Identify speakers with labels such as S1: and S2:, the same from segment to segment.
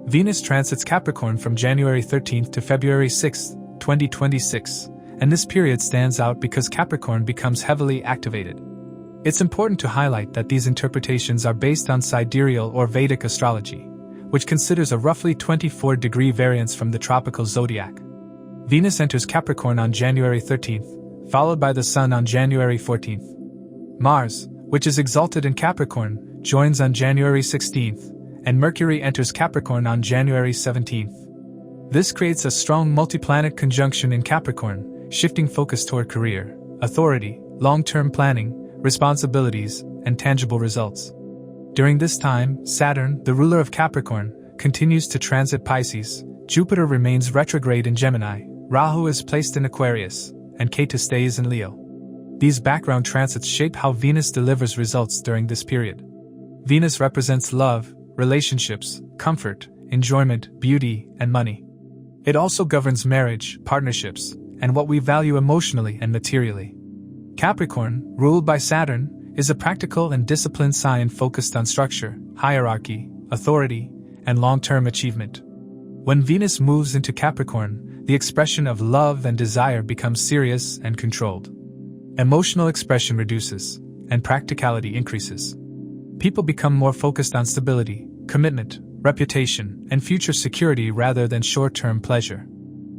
S1: Venus transits Capricorn from January 13th to February 6, 2026, and this period stands out because Capricorn becomes heavily activated. It's important to highlight that these interpretations are based on Sidereal or Vedic astrology, which considers a roughly 24-degree variance from the tropical zodiac. Venus enters Capricorn on January 13th, followed by the Sun on January 14th. Mars, which is exalted in Capricorn, joins on January 16th, and Mercury enters Capricorn on January 17th. This creates a strong multi-planet conjunction in Capricorn, shifting focus toward career, authority, long-term planning, responsibilities, and tangible results. During this time, Saturn, the ruler of Capricorn, continues to transit Pisces, Jupiter remains retrograde in Gemini, Rahu is placed in Aquarius, and Ketu stays in Leo. These background transits shape how Venus delivers results during this period. Venus represents love, relationships, comfort, enjoyment, beauty, and money. It also governs marriage, partnerships, and what we value emotionally and materially. Capricorn, ruled by Saturn, is a practical and disciplined sign focused on structure, hierarchy, authority, and long-term achievement. When Venus moves into Capricorn, the expression of love and desire becomes serious and controlled. Emotional expression reduces, and practicality increases. People become more focused on stability, commitment, reputation, and future security rather than short-term pleasure.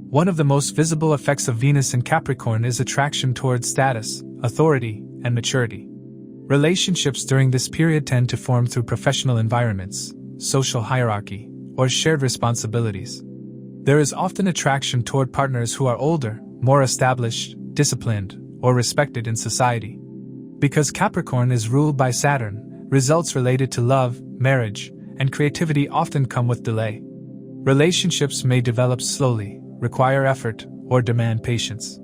S1: One of the most visible effects of Venus in Capricorn is attraction towards status, authority, and maturity. Relationships during this period tend to form through professional environments, social hierarchy, or shared responsibilities. There is often attraction toward partners who are older, more established, disciplined, or respected in society. Because Capricorn is ruled by Saturn, results related to love, marriage, and creativity often come with delay. Relationships may develop slowly, require effort, or demand patience.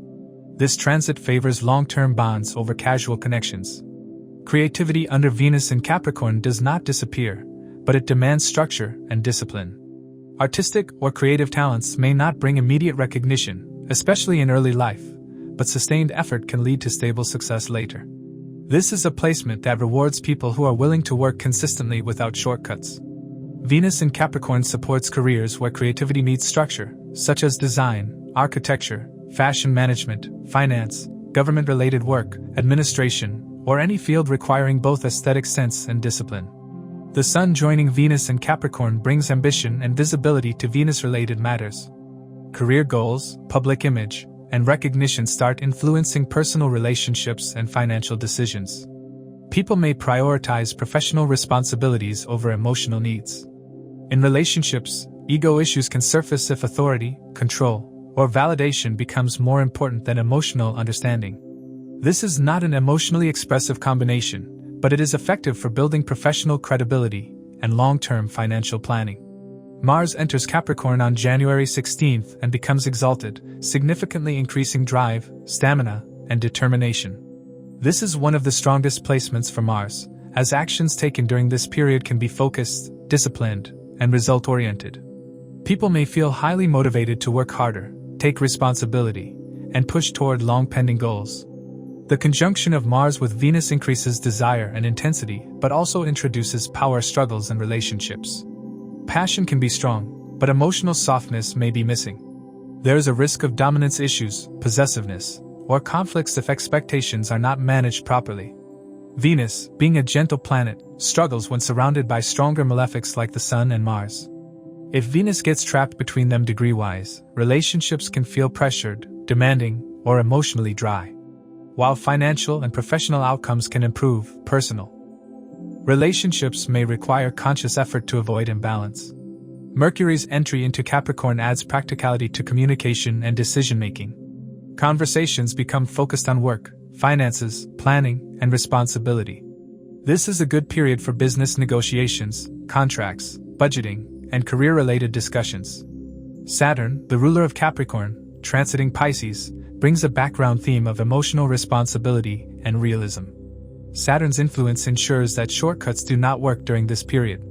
S1: This transit favors long-term bonds over casual connections. Creativity under Venus in Capricorn does not disappear, but it demands structure and discipline. Artistic or creative talents may not bring immediate recognition, especially in early life, but sustained effort can lead to stable success later. This is a placement that rewards people who are willing to work consistently without shortcuts. Venus in Capricorn supports careers where creativity meets structure, such as design, architecture, fashion management, finance, government-related work, administration, or any field requiring both aesthetic sense and discipline. The Sun joining Venus in Capricorn brings ambition and visibility to Venus-related matters. Career goals, public image, and recognition start influencing personal relationships and financial decisions. People may prioritize professional responsibilities over emotional needs. In relationships, ego issues can surface if authority, control, or validation becomes more important than emotional understanding. This is not an emotionally expressive combination, but it is effective for building professional credibility and long-term financial planning. Mars enters Capricorn on January 16th and becomes exalted, significantly increasing drive, stamina, and determination. This is one of the strongest placements for Mars, as actions taken during this period can be focused, disciplined, and result-oriented. People may feel highly motivated to work harder, take responsibility, and push toward long-pending goals. The conjunction of Mars with Venus increases desire and intensity, but also introduces power struggles in relationships. Passion can be strong, but emotional softness may be missing. There is a risk of dominance issues, possessiveness, or conflicts if expectations are not managed properly. Venus, being a gentle planet, struggles when surrounded by stronger malefics like the Sun and Mars. If Venus gets trapped between them degree-wise, relationships can feel pressured, demanding, or emotionally dry. While financial and professional outcomes can improve, personal relationships may require conscious effort to avoid imbalance. Mercury's entry into Capricorn adds practicality to communication and decision-making. Conversations become focused on work, finances, planning, and responsibility. This is a good period for business negotiations, contracts, budgeting, and career-related discussions. Saturn, the ruler of Capricorn, transiting Pisces, brings a background theme of emotional responsibility and realism. Saturn's influence ensures that shortcuts do not work during this period.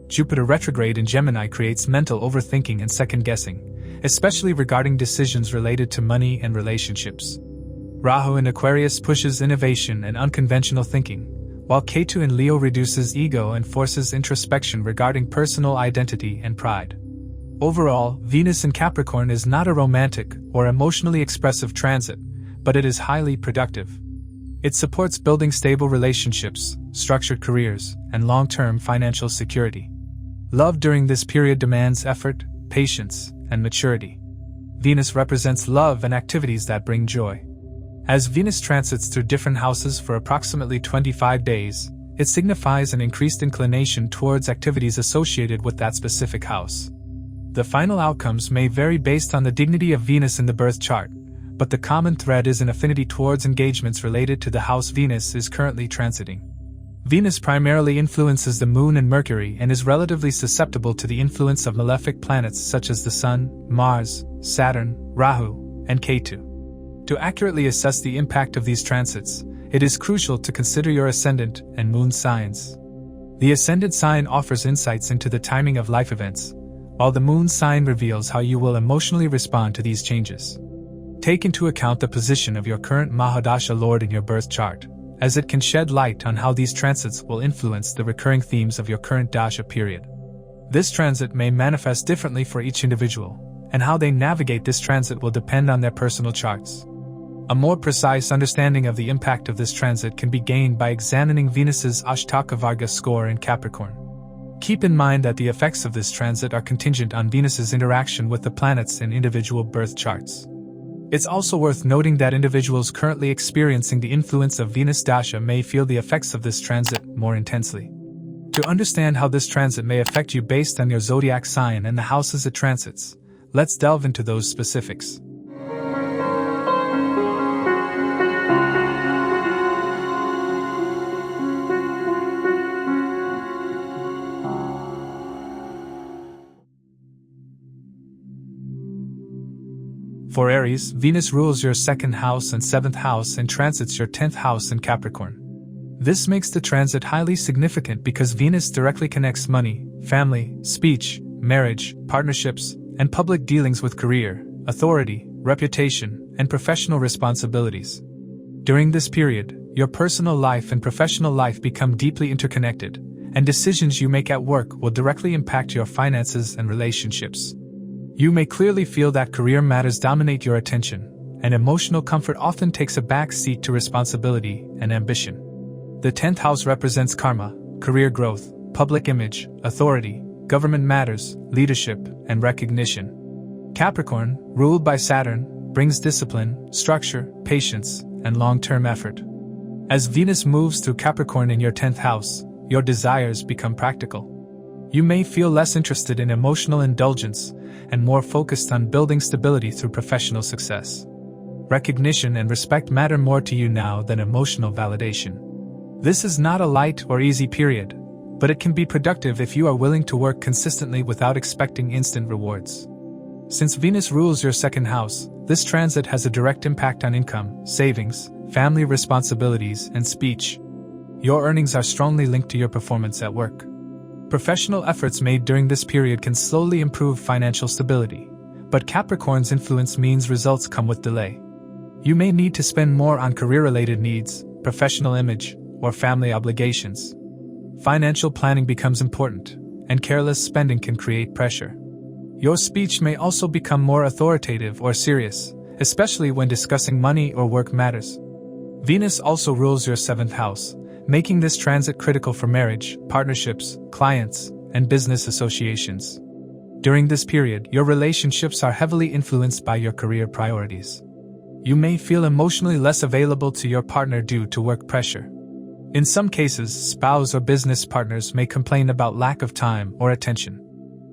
S1: Jupiter retrograde in Gemini creates mental overthinking and second-guessing, especially regarding decisions related to money and relationships. Rahu in Aquarius pushes innovation and unconventional thinking, while Ketu in Leo reduces ego and forces introspection regarding personal identity and pride. Overall, Venus in Capricorn is not a romantic or emotionally expressive transit, but it is highly productive. It supports building stable relationships, structured careers, and long-term financial security. Love during this period demands effort, patience, and maturity. Venus represents love and activities that bring joy. As Venus transits through different houses for approximately 25 days, it signifies an increased inclination towards activities associated with that specific house. The final outcomes may vary based on the dignity of Venus in the birth chart, but the common thread is an affinity towards engagements related to the house Venus is currently transiting. Venus primarily influences the Moon and Mercury and is relatively susceptible to the influence of malefic planets such as the Sun, Mars, Saturn, Rahu, and Ketu. To accurately assess the impact of these transits, it is crucial to consider your ascendant and moon signs. The ascendant sign offers insights into the timing of life events, while the moon sign reveals how you will emotionally respond to these changes. Take into account the position of your current Maha-Dasha lord in your birth chart, as it can shed light on how these transits will influence the recurring themes of your current Dasha period. This transit may manifest differently for each individual, and how they navigate this transit will depend on their personal charts. A more precise understanding of the impact of this transit can be gained by examining Venus's Ashtaka Varga score in Capricorn. Keep in mind that the effects of this transit are contingent on Venus's interaction with the planets in individual birth charts. It's also worth noting that individuals currently experiencing the influence of Venus Dasha may feel the effects of this transit more intensely. To understand how this transit may affect you based on your zodiac sign and the houses it transits, let's delve into those specifics. For Aries, Venus rules your 2nd house and 7th house and transits your 10th house in Capricorn. This makes the transit highly significant because Venus directly connects money, family, speech, marriage, partnerships, and public dealings with career, authority, reputation, and professional responsibilities. During this period, your personal life and professional life become deeply interconnected, and decisions you make at work will directly impact your finances and relationships. You may clearly feel that career matters dominate your attention, and emotional comfort often takes a back seat to responsibility and ambition. The 10th house represents karma, career growth, public image, authority, government matters, leadership, and recognition. Capricorn, ruled by Saturn, brings discipline, structure, patience, and long-term effort. As Venus moves through Capricorn in your 10th house, your desires become practical. You may feel less interested in emotional indulgence and more focused on building stability through professional success. Recognition and respect matter more to you now than emotional validation. This is not a light or easy period, but it can be productive if you are willing to work consistently without expecting instant rewards. Since Venus rules your 2nd house, this transit has a direct impact on income, savings, family responsibilities, and speech. Your earnings are strongly linked to your performance at work. Professional efforts made during this period can slowly improve financial stability, but Capricorn's influence means results come with delay. You may need to spend more on career-related needs, professional image, or family obligations. Financial planning becomes important, and careless spending can create pressure. Your speech may also become more authoritative or serious, especially when discussing money or work matters. Venus also rules your 7th house, making this transit critical for marriage, partnerships, clients, and business associations. During this period, your relationships are heavily influenced by your career priorities. You may feel emotionally less available to your partner due to work pressure. In some cases, spouse or business partners may complain about lack of time or attention.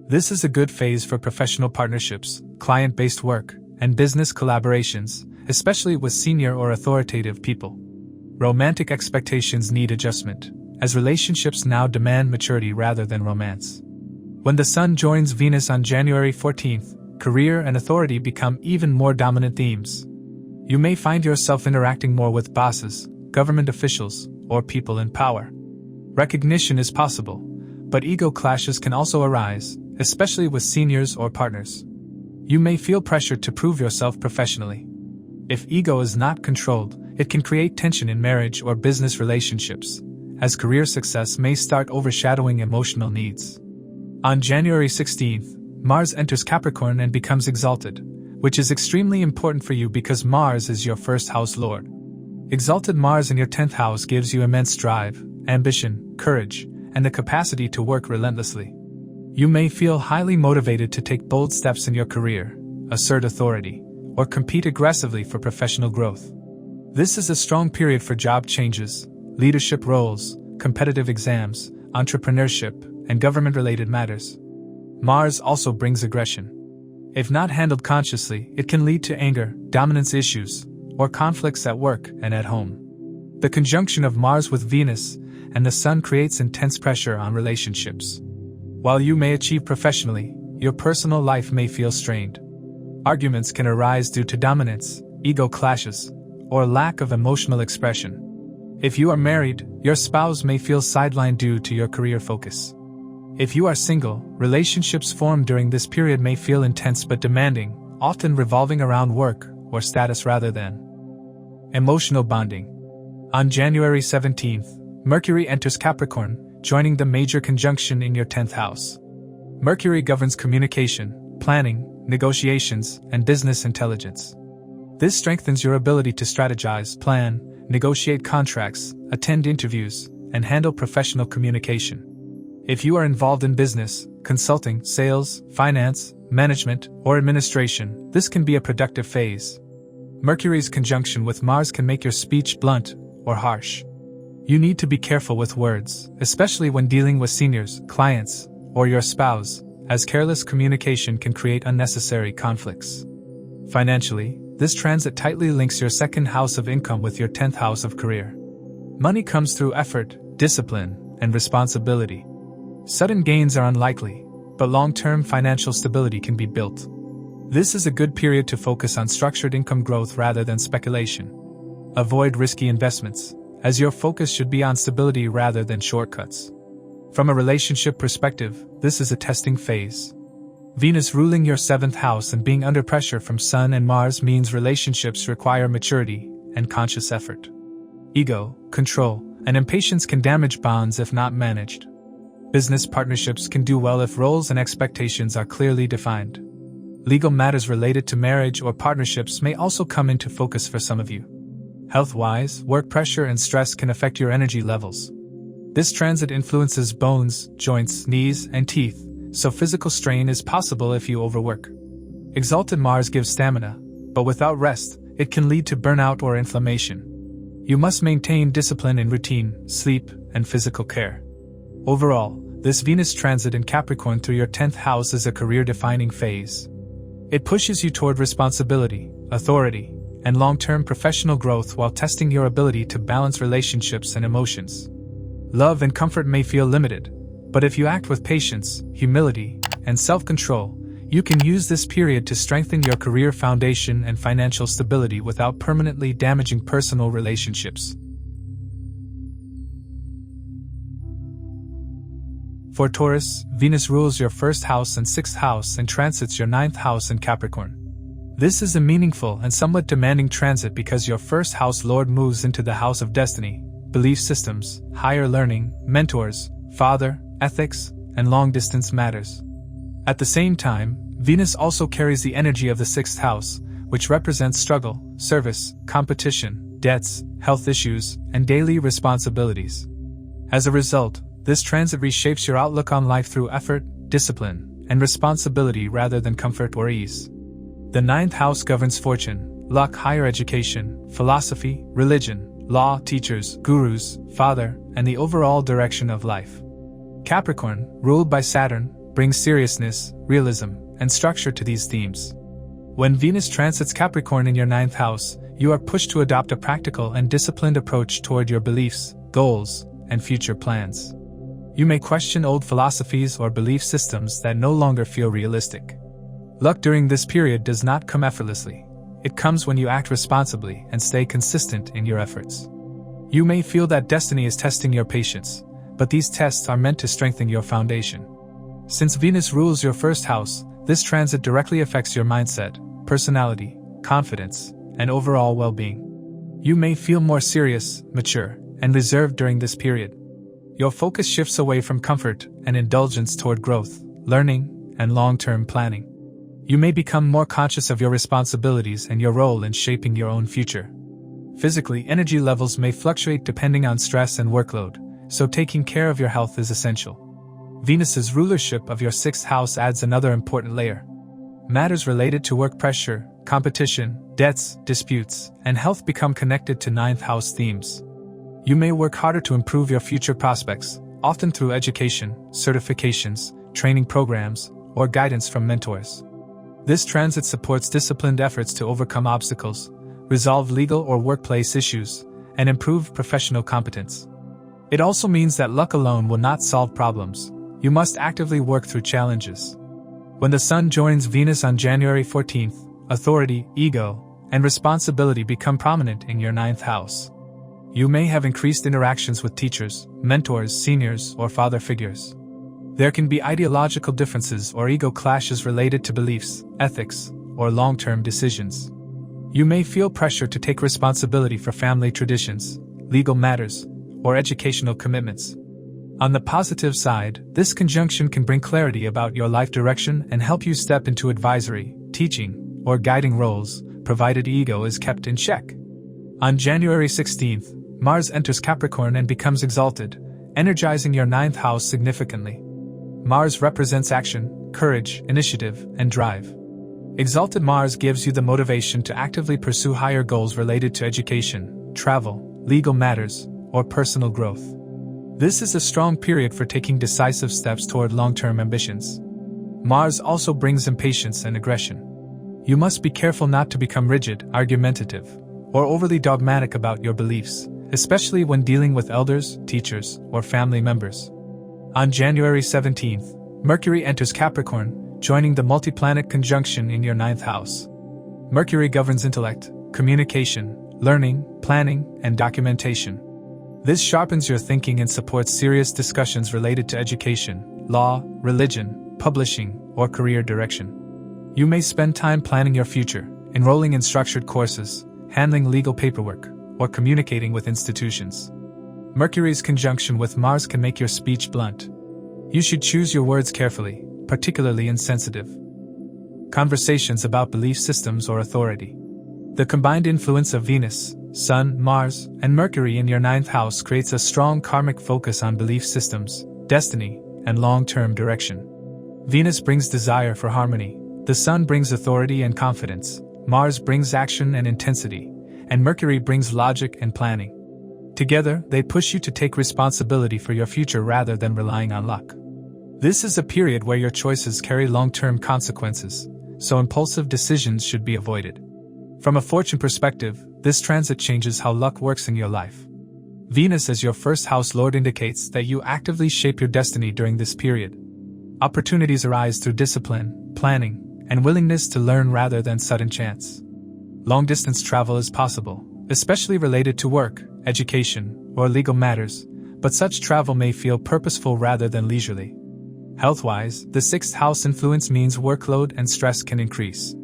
S1: This is a good phase for professional partnerships, client-based work, and business collaborations, especially with senior or authoritative people. Romantic expectations need adjustment, as relationships now demand maturity rather than romance. When the Sun joins Venus on January 14th, career and authority become even more dominant themes. You may find yourself interacting more with bosses, government officials, or people in power. Recognition is possible, but ego clashes can also arise, especially with seniors or partners. You may feel pressured to prove yourself professionally. If ego is not controlled, it can create tension in marriage or business relationships, as career success may start overshadowing emotional needs. On January 16th, Mars enters Capricorn and becomes exalted, which is extremely important for you because Mars is your first house lord. Exalted Mars in your 10th house gives you immense drive, ambition, courage, and the capacity to work relentlessly. You may feel highly motivated to take bold steps in your career, assert authority, or compete aggressively for professional growth. This is a strong period for job changes, leadership roles, competitive exams, entrepreneurship, and government-related matters. Mars also brings aggression. If not handled consciously, it can lead to anger, dominance issues, or conflicts at work and at home. The conjunction of Mars with Venus and the Sun creates intense pressure on relationships. While you may achieve professionally, your personal life may feel strained. Arguments can arise due to dominance, ego clashes, or lack of emotional expression. If you are married, your spouse may feel sidelined due to your career focus. If you are single, relationships formed during this period may feel intense but demanding, often revolving around work or status rather than emotional bonding. On January 17th, Mercury enters Capricorn, joining the major conjunction in your 10th house. Mercury governs communication, planning, negotiations, and business intelligence. This strengthens your ability to strategize, plan, negotiate contracts, attend interviews, and handle professional communication. If you are involved in business, consulting, sales, finance, management, or administration, this can be a productive phase. Mercury's conjunction with Mars can make your speech blunt or harsh. You need to be careful with words, especially when dealing with seniors, clients, or your spouse, as careless communication can create unnecessary conflicts. Financially, this transit tightly links your 2nd house of income with your 10th house of career. Money comes through effort, discipline, and responsibility. Sudden gains are unlikely, but long-term financial stability can be built. This is a good period to focus on structured income growth rather than speculation. Avoid risky investments, as your focus should be on stability rather than shortcuts. From a relationship perspective, this is a testing phase. Venus ruling your 7th house and being under pressure from Sun and Mars means relationships require maturity and conscious effort. Ego, control, and impatience can damage bonds if not managed. Business partnerships can do well if roles and expectations are clearly defined. Legal matters related to marriage or partnerships may also come into focus for some of you. Health-wise, work pressure and stress can affect your energy levels. This transit influences bones, joints, knees, and teeth, so physical strain is possible if you overwork. Exalted Mars gives stamina, but without rest, it can lead to burnout or inflammation. You must maintain discipline in routine, sleep, and physical care. Overall, this Venus transit in Capricorn through your 10th house is a career-defining phase. It pushes you toward responsibility, authority, and long-term professional growth while testing your ability to balance relationships and emotions. Love and comfort may feel limited, but if you act with patience, humility, and self-control, you can use this period to strengthen your career foundation and financial stability without permanently damaging personal relationships. For Taurus, Venus rules your 1st house and 6th house and transits your 9th house in Capricorn. This is a meaningful and somewhat demanding transit because your 1st house lord moves into the house of destiny, belief systems, higher learning, mentors, father, ethics, and long-distance matters. At the same time, Venus also carries the energy of the 6th house, which represents struggle, service, competition, debts, health issues, and daily responsibilities. As a result, this transit reshapes your outlook on life through effort, discipline, and responsibility rather than comfort or ease. The 9th house governs fortune, luck, higher education, philosophy, religion, law, teachers, gurus, father, and the overall direction of life. Capricorn, ruled by Saturn, brings seriousness, realism, and structure to these themes. When Venus transits Capricorn in your 9th house, you are pushed to adopt a practical and disciplined approach toward your beliefs, goals, and future plans. You may question old philosophies or belief systems that no longer feel realistic. Luck during this period does not come effortlessly. It comes when you act responsibly and stay consistent in your efforts. You may feel that destiny is testing your patience, but these tests are meant to strengthen your foundation. Since Venus rules your 1st house, this transit directly affects your mindset, personality, confidence, and overall well-being. You may feel more serious, mature, and reserved during this period. Your focus shifts away from comfort and indulgence toward growth, learning, and long-term planning. You may become more conscious of your responsibilities and your role in shaping your own future. Physically, energy levels may fluctuate depending on stress and workload, so taking care of your health is essential. Venus's rulership of your 6th house adds another important layer. Matters related to work pressure, competition, debts, disputes, and health become connected to 9th house themes. You may work harder to improve your future prospects, often through education, certifications, training programs, or guidance from mentors. This transit supports disciplined efforts to overcome obstacles, resolve legal or workplace issues, and improve professional competence. It also means that luck alone will not solve problems. You must actively work through challenges. When the Sun joins Venus on January 14th, authority, ego, and responsibility become prominent in your 9th house. You may have increased interactions with teachers, mentors, seniors, or father figures. There can be ideological differences or ego clashes related to beliefs, ethics, or long-term decisions. You may feel pressure to take responsibility for family traditions, legal matters, or educational commitments. On the positive side, this conjunction can bring clarity about your life direction and help you step into advisory, teaching, or guiding roles, provided ego is kept in check. On January 16th, Mars enters Capricorn and becomes exalted, energizing your 9th house significantly. Mars represents action, courage, initiative, and drive. Exalted Mars gives you the motivation to actively pursue higher goals related to education, travel, legal matters, or personal growth. This is a strong period for taking decisive steps toward long-term ambitions. Mars also brings impatience and aggression. You must be careful not to become rigid, argumentative, or overly dogmatic about your beliefs, especially when dealing with elders, teachers, or family members. On January 17th, Mercury enters Capricorn, joining the multi-planet conjunction in your 9th house. Mercury governs intellect, communication, learning, planning, and documentation. This sharpens your thinking and supports serious discussions related to education, law, religion, publishing, or career direction. You may spend time planning your future, enrolling in structured courses, handling legal paperwork, or communicating with institutions. Mercury's conjunction with Mars can make your speech blunt. You should choose your words carefully, particularly insensitive conversations about belief systems or authority. The combined influence of Venus, Sun, Mars, and Mercury in your 9th house creates a strong karmic focus on belief systems, destiny, and long-term direction. Venus brings desire for harmony, the Sun brings authority and confidence, Mars brings action and intensity, and Mercury brings logic and planning. Together, they push you to take responsibility for your future rather than relying on luck. This is a period where your choices carry long-term consequences, so impulsive decisions should be avoided. From a fortune perspective, this transit changes how luck works in your life. Venus as your 1st house lord indicates that you actively shape your destiny during this period. Opportunities arise through discipline, planning, and willingness to learn rather than sudden chance. Long-distance travel is possible, especially related to work, education, or legal matters, but such travel may feel purposeful rather than leisurely. Health-wise, the 6th house influence means workload and stress can increase.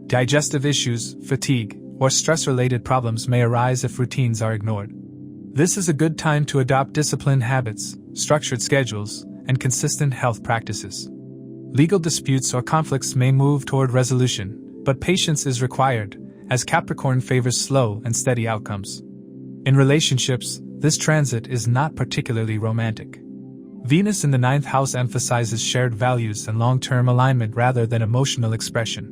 S1: Digestive issues, fatigue, or stress-related problems may arise if routines are ignored. This is a good time to adopt disciplined habits, structured schedules, and consistent health practices. Legal disputes or conflicts may move toward resolution, but patience is required, as Capricorn favors slow and steady outcomes. In relationships, this transit is not particularly romantic. Venus in the 9th house emphasizes shared values and long-term alignment rather than emotional expression.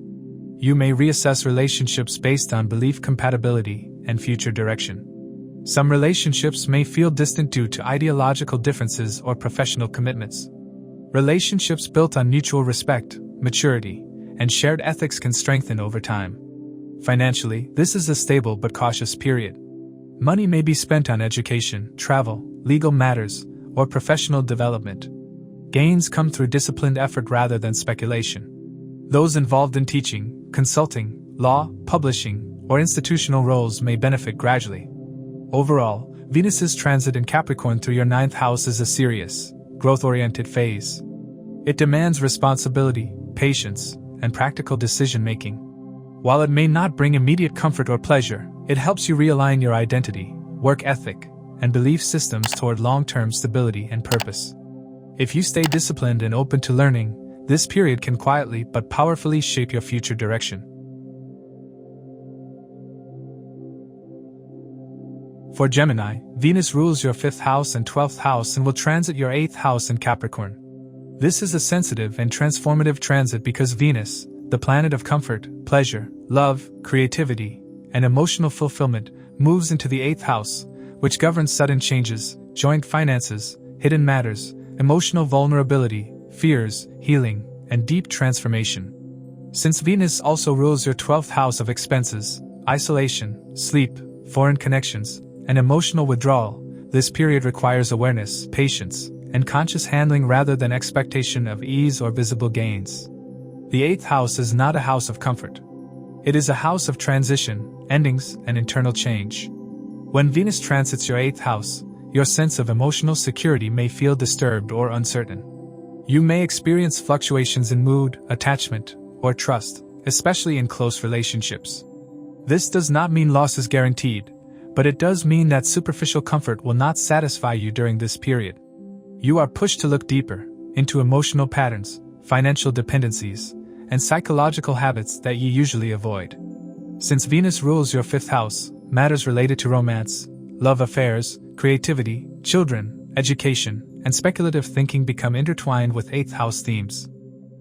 S1: You may reassess relationships based on belief compatibility and future direction. Some relationships may feel distant due to ideological differences or professional commitments. Relationships built on mutual respect, maturity, and shared ethics can strengthen over time. Financially, this is a stable but cautious period. Money may be spent on education, travel, legal matters, or professional development. Gains come through disciplined effort rather than speculation. Those involved in teaching, consulting, law, publishing, or institutional roles may benefit gradually. Overall, Venus's transit in Capricorn through your 9th house is a serious, growth-oriented phase. It demands responsibility, patience, and practical decision-making. While it may not bring immediate comfort or pleasure, it helps you realign your identity, work ethic, and belief systems toward long-term stability and purpose. If you stay disciplined and open to learning, this period can quietly but powerfully shape your future direction. For Gemini, Venus rules your 5th house and 12th house and will transit your 8th house in Capricorn. This is a sensitive and transformative transit because Venus, the planet of comfort, pleasure, love, creativity, and emotional fulfillment, moves into the 8th house, which governs sudden changes, joint finances, hidden matters, emotional vulnerability, fears, healing, and deep transformation. Since Venus also rules your 12th house of expenses, isolation, sleep, foreign connections, and emotional withdrawal, this period requires awareness, patience, and conscious handling rather than expectation of ease or visible gains. The 8th house is not a house of comfort. It is a house of transition, endings, and internal change. When Venus transits your 8th house, your sense of emotional security may feel disturbed or uncertain. You may experience fluctuations in mood, attachment, or trust, especially in close relationships. This does not mean loss is guaranteed, but it does mean that superficial comfort will not satisfy you during this period. You are pushed to look deeper, into emotional patterns, financial dependencies, and psychological habits that you usually avoid. Since Venus rules your 5th house, matters related to romance, love affairs, creativity, children, education, and speculative thinking become intertwined with 8th house themes.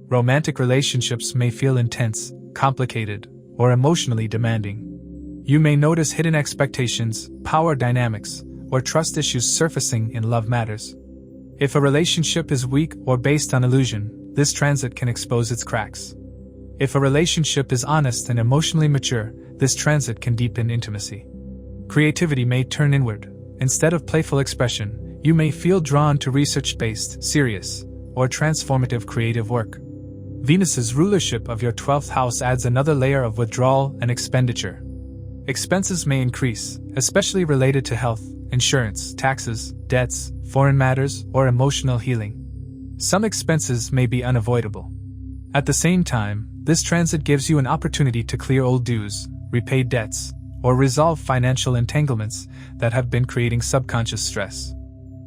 S1: Romantic relationships may feel intense, complicated, or emotionally demanding. You may notice hidden expectations, power dynamics, or trust issues surfacing in love matters. If a relationship is weak or based on illusion, this transit can expose its cracks. If a relationship is honest and emotionally mature, this transit can deepen intimacy. Creativity may turn inward. Instead of playful expression, you may feel drawn to research-based, serious, or transformative creative work. Venus's rulership of your 12th house adds another layer of withdrawal and expenditure. Expenses may increase, especially related to health, insurance, taxes, debts, foreign matters, or emotional healing. Some expenses may be unavoidable. At the same time, this transit gives you an opportunity to clear old dues, repay debts, or resolve financial entanglements that have been creating subconscious stress.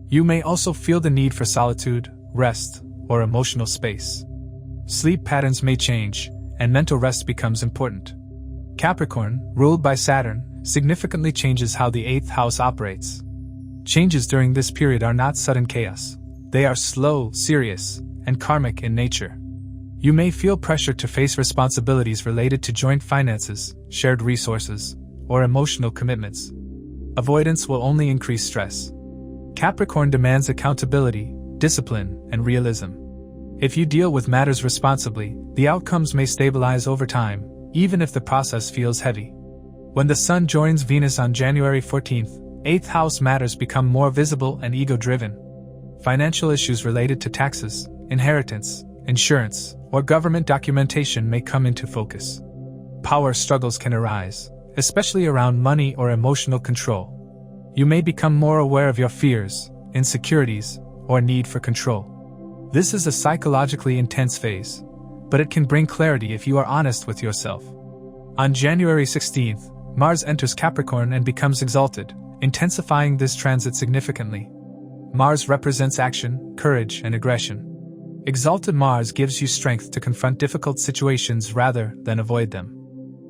S1: You may also feel the need for solitude, rest, or emotional space. Sleep patterns may change, and mental rest becomes important. Capricorn, ruled by Saturn, significantly changes how the 8th house operates. Changes during this period are not sudden chaos. They are slow, serious, and karmic in nature. You may feel pressure to face responsibilities related to joint finances, shared resources, or emotional commitments. Avoidance will only increase stress. Capricorn demands accountability, discipline, and realism. If you deal with matters responsibly, the outcomes may stabilize over time, even if the process feels heavy. When the Sun joins Venus on January 14th, 8th house matters become more visible and ego-driven. Financial issues related to taxes, inheritance, insurance, or government documentation may come into focus. Power struggles can arise, especially around money or emotional control. You may become more aware of your fears, insecurities, or need for control. This is a psychologically intense phase, but it can bring clarity if you are honest with yourself. On January 16th, Mars enters Capricorn and becomes exalted, intensifying this transit significantly. Mars represents action, courage, and aggression. Exalted Mars gives you strength to confront difficult situations rather than avoid them.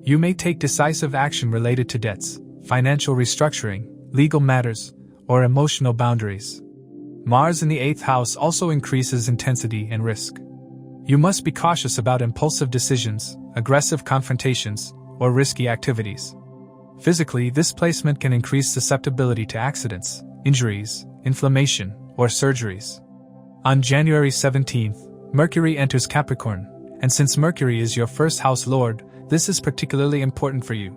S1: You may take decisive action related to debts, financial restructuring, legal matters, or emotional boundaries. Mars in the 8th house also increases intensity and risk. You must be cautious about impulsive decisions, aggressive confrontations, or risky activities. Physically, this placement can increase susceptibility to accidents, injuries, inflammation, or surgeries. On January 17th, Mercury enters Capricorn, and since Mercury is your first house lord, this is particularly important for you.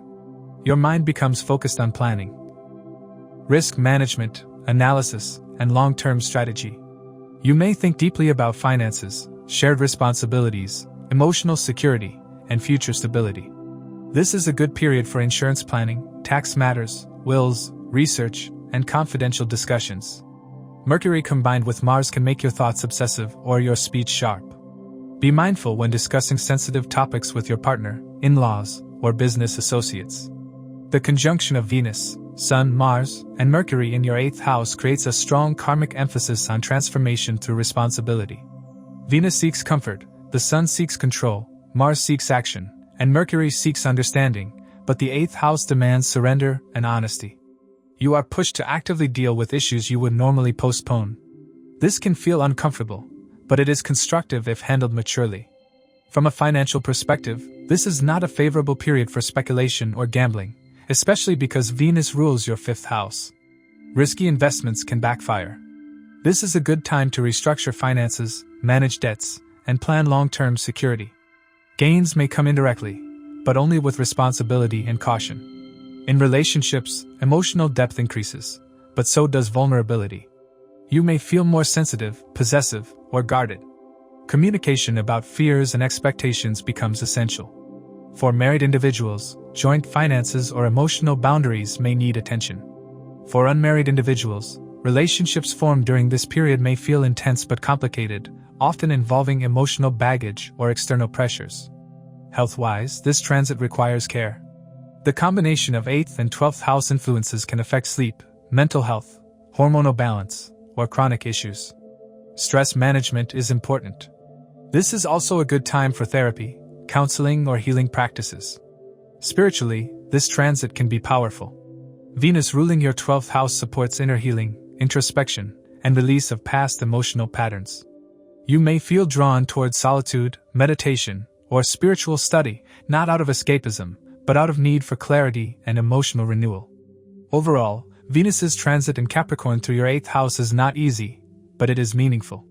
S1: Your mind becomes focused on planning, risk management, analysis, and long-term strategy. You may think deeply about finances, shared responsibilities, emotional security, and future stability. This is a good period for insurance planning, tax matters, wills, research, and confidential discussions. Mercury combined with Mars can make your thoughts obsessive or your speech sharp. Be mindful when discussing sensitive topics with your partner, in-laws, or business associates. The conjunction of Venus, Sun, Mars, and Mercury in your 8th house creates a strong karmic emphasis on transformation through responsibility. Venus seeks comfort, the Sun seeks control, Mars seeks action, and Mercury seeks understanding, but the 8th house demands surrender and honesty. You are pushed to actively deal with issues you would normally postpone. This can feel uncomfortable, but it is constructive if handled maturely. From a financial perspective, this is not a favorable period for speculation or gambling, especially because Venus rules your 5th house. Risky investments can backfire. This is a good time to restructure finances, manage debts, and plan long-term security. Gains may come indirectly, but only with responsibility and caution. In relationships, emotional depth increases, but so does vulnerability. You may feel more sensitive, possessive, or guarded. Communication about fears and expectations becomes essential. For married individuals, joint finances or emotional boundaries may need attention. For unmarried individuals, relationships formed during this period may feel intense but complicated, often involving emotional baggage or external pressures. Health-wise, this transit requires care. The combination of 8th and 12th house influences can affect sleep, mental health, hormonal balance, or chronic issues. Stress management is important. This is also a good time for therapy, counseling, or healing practices. Spiritually, this transit can be powerful. Venus ruling your 12th house supports inner healing, introspection, and release of past emotional patterns. You may feel drawn towards solitude, meditation, or spiritual study, not out of escapism, but out of need for clarity and emotional renewal. Overall, Venus's transit in Capricorn through your 8th house is not easy, but it is meaningful.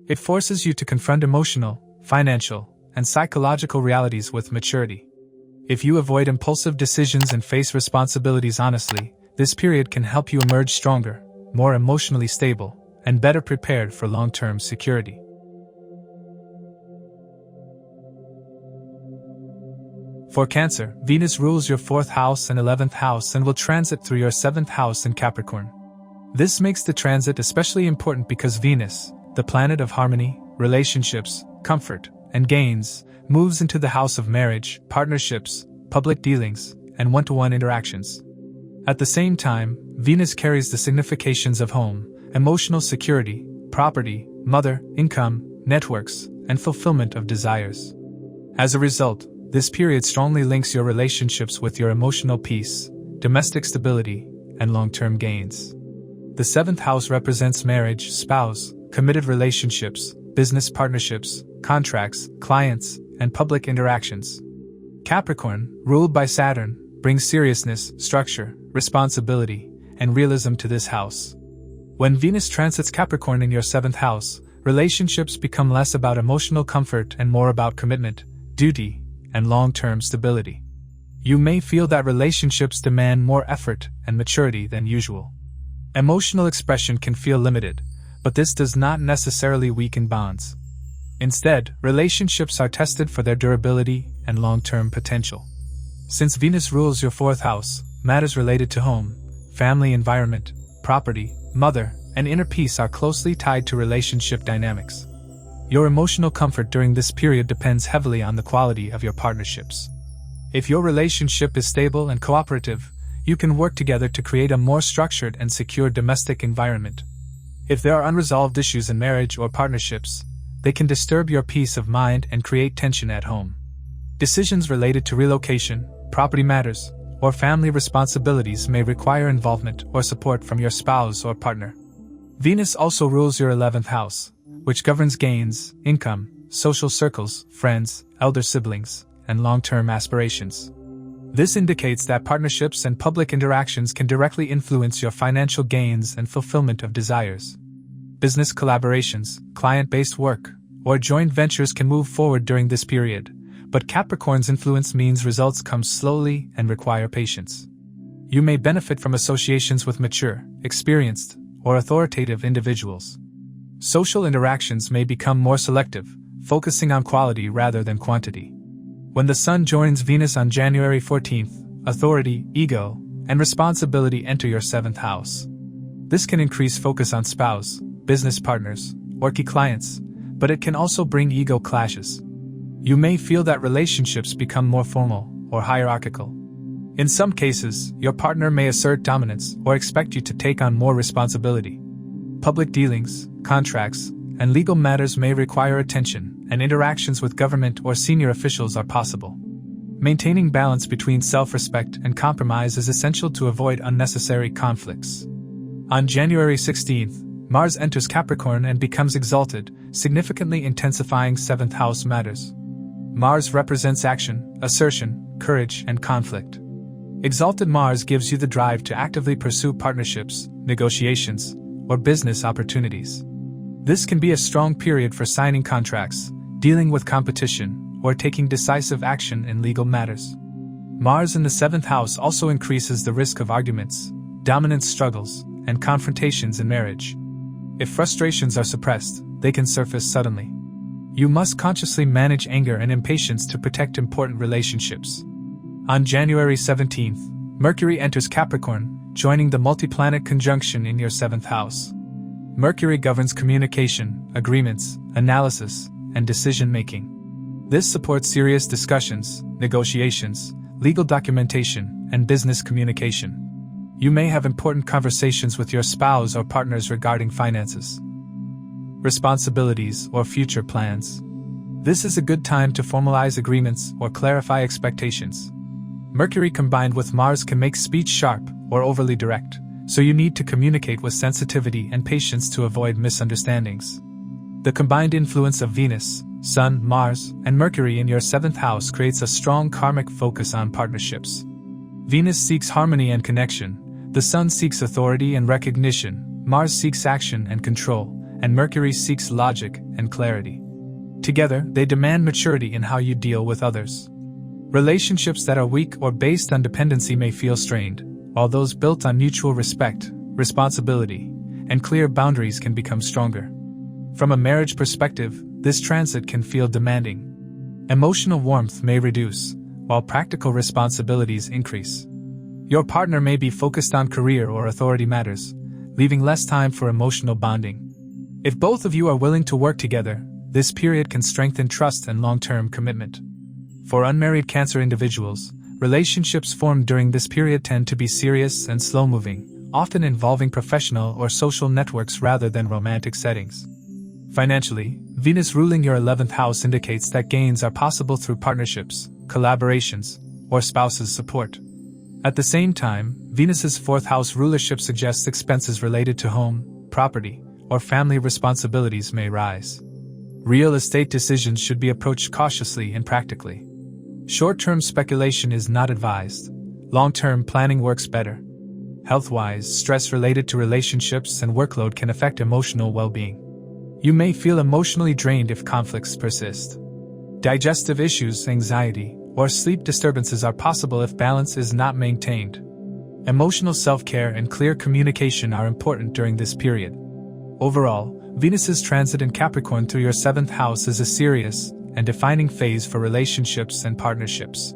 S1: It forces you to confront emotional, financial, and psychological realities with maturity. If you avoid impulsive decisions and face responsibilities honestly, this period can help you emerge stronger, more emotionally stable, and better prepared for long-term security. For Cancer, Venus rules your 4th house and 11th house and will transit through your 7th house in Capricorn. This makes the transit especially important because Venus, the planet of harmony, relationships, comfort, and gains, moves into the house of marriage, partnerships, public dealings, and one-to-one interactions. At the same time, Venus carries the significations of home, emotional security, property, mother, income, networks, and fulfillment of desires. As a result, this period strongly links your relationships with your emotional peace, domestic stability, and long-term gains. The 7th house represents marriage, spouse, committed relationships, business partnerships, contracts, clients, and public interactions. Capricorn, ruled by Saturn, brings seriousness, structure, responsibility, and realism to this house. When Venus transits Capricorn in your 7th house, relationships become less about emotional comfort and more about commitment, duty, and long-term stability. You may feel that relationships demand more effort and maturity than usual. Emotional expression can feel limited, but this does not necessarily weaken bonds. Instead, relationships are tested for their durability and long-term potential. Since Venus rules your 4th house, matters related to home, family environment, property, mother, and inner peace are closely tied to relationship dynamics. Your emotional comfort during this period depends heavily on the quality of your partnerships. If your relationship is stable and cooperative, you can work together to create a more structured and secure domestic environment. If there are unresolved issues in marriage or partnerships, they can disturb your peace of mind and create tension at home. Decisions related to relocation, property matters, or family responsibilities may require involvement or support from your spouse or partner. Venus also rules your 11th house, which governs gains, income, social circles, friends, elder siblings, and long-term aspirations. This indicates that partnerships and public interactions can directly influence your financial gains and fulfillment of desires. Business collaborations, client-based work, or joint ventures can move forward during this period, but Capricorn's influence means results come slowly and require patience. You may benefit from associations with mature, experienced, or authoritative individuals. Social interactions may become more selective, focusing on quality rather than quantity. When the Sun joins Venus on January 14th, authority, ego, and responsibility enter your 7th house. This can increase focus on spouse, business partners, or key clients, but it can also bring ego clashes. You may feel that relationships become more formal or hierarchical. In some cases, your partner may assert dominance or expect you to take on more responsibility. Public dealings, contracts, and legal matters may require attention, and interactions with government or senior officials are possible. Maintaining balance between self-respect and compromise is essential to avoid unnecessary conflicts. On January 16th, Mars enters Capricorn and becomes exalted, significantly intensifying 7th house matters. Mars represents action, assertion, courage, and conflict. Exalted Mars gives you the drive to actively pursue partnerships, negotiations, or business opportunities. This can be a strong period for signing contracts, dealing with competition, or taking decisive action in legal matters. Mars in the 7th house also increases the risk of arguments, dominance struggles, and confrontations in marriage. If frustrations are suppressed, they can surface suddenly. You must consciously manage anger and impatience to protect important relationships. On January 17th, Mercury enters Capricorn, joining the multi-planet conjunction in your 7th house. Mercury governs communication, agreements, analysis, and decision-making. This supports serious discussions, negotiations, legal documentation, and business communication. You may have important conversations with your spouse or partners regarding finances, responsibilities, or future plans. This is a good time to formalize agreements or clarify expectations. Mercury combined with Mars can make speech sharp or overly direct, so you need to communicate with sensitivity and patience to avoid misunderstandings. The combined influence of Venus, Sun, Mars, and Mercury in your 7th house creates a strong karmic focus on partnerships. Venus seeks harmony and connection, the Sun seeks authority and recognition, Mars seeks action and control, and Mercury seeks logic and clarity. Together, they demand maturity in how you deal with others. Relationships that are weak or based on dependency may feel strained, while those built on mutual respect, responsibility, and clear boundaries can become stronger. From a marriage perspective, this transit can feel demanding. Emotional warmth may reduce, while practical responsibilities increase. Your partner may be focused on career or authority matters, leaving less time for emotional bonding. If both of you are willing to work together, this period can strengthen trust and long-term commitment. For unmarried Cancer individuals, relationships formed during this period tend to be serious and slow-moving, often involving professional or social networks rather than romantic settings. Financially, Venus ruling your 11th house indicates that gains are possible through partnerships, collaborations, or spouse's support. At the same time, Venus's 4th house rulership suggests expenses related to home, property, or family responsibilities may rise. Real estate decisions should be approached cautiously and practically. Short-term speculation is not advised. Long-term planning works better. Health-wise, stress related to relationships and workload can affect emotional well-being. You may feel emotionally drained if conflicts persist. Digestive issues, anxiety, or sleep disturbances are possible if balance is not maintained. Emotional self-care and clear communication are important during this period. Overall, Venus's transit in Capricorn through your 7th house is a serious and defining phase for relationships and partnerships.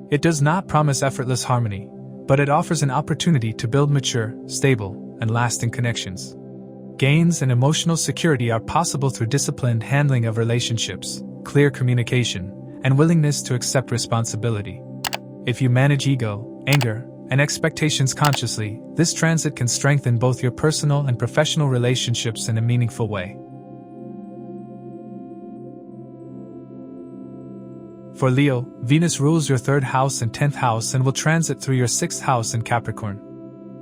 S1: It does not promise effortless harmony, but it offers an opportunity to build mature, stable, and lasting connections. Gains and emotional security are possible through disciplined handling of relationships, clear communication, and willingness to accept responsibility. If you manage ego, anger, and expectations consciously, this transit can strengthen both your personal and professional relationships in a meaningful way. For Leo, Venus rules your 3rd house and 10th house and will transit through your 6th house in Capricorn.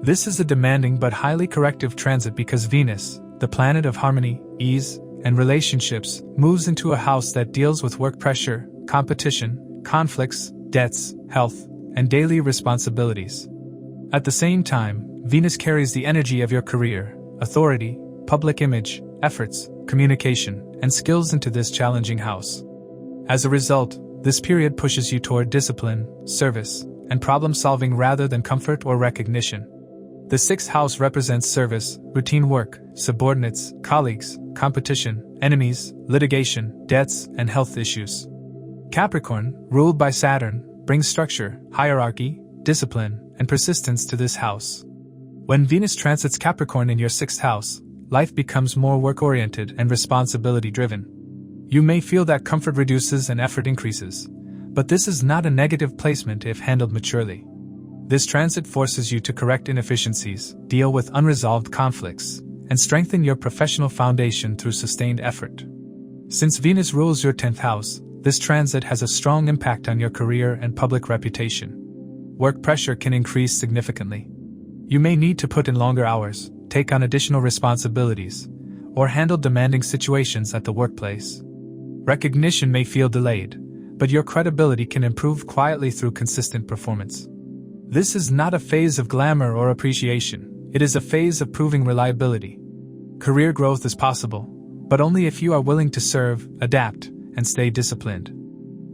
S1: This is a demanding but highly corrective transit because Venus, the planet of harmony, ease, and relationships, moves into a house that deals with work pressure, competition, conflicts, debts, health, and daily responsibilities. At the same time, Venus carries the energy of your career, authority, public image, efforts, communication, and skills into this challenging house. As a result, this period pushes you toward discipline, service, and problem-solving rather than comfort or recognition. The 6th house represents service, routine work, subordinates, colleagues, competition, enemies, litigation, debts, and health issues. Capricorn, ruled by Saturn, brings structure, hierarchy, discipline, and persistence to this house. When Venus transits Capricorn in your 6th house, life becomes more work-oriented and responsibility-driven. You may feel that comfort reduces and effort increases, but this is not a negative placement if handled maturely. This transit forces you to correct inefficiencies, deal with unresolved conflicts, and strengthen your professional foundation through sustained effort. Since Venus rules your 10th house, this transit has a strong impact on your career and public reputation. Work pressure can increase significantly. You may need to put in longer hours, take on additional responsibilities, or handle demanding situations at the workplace. Recognition may feel delayed, but your credibility can improve quietly through consistent performance. This is not a phase of glamour or appreciation, it is a phase of proving reliability. Career growth is possible, but only if you are willing to serve, adapt, and stay disciplined.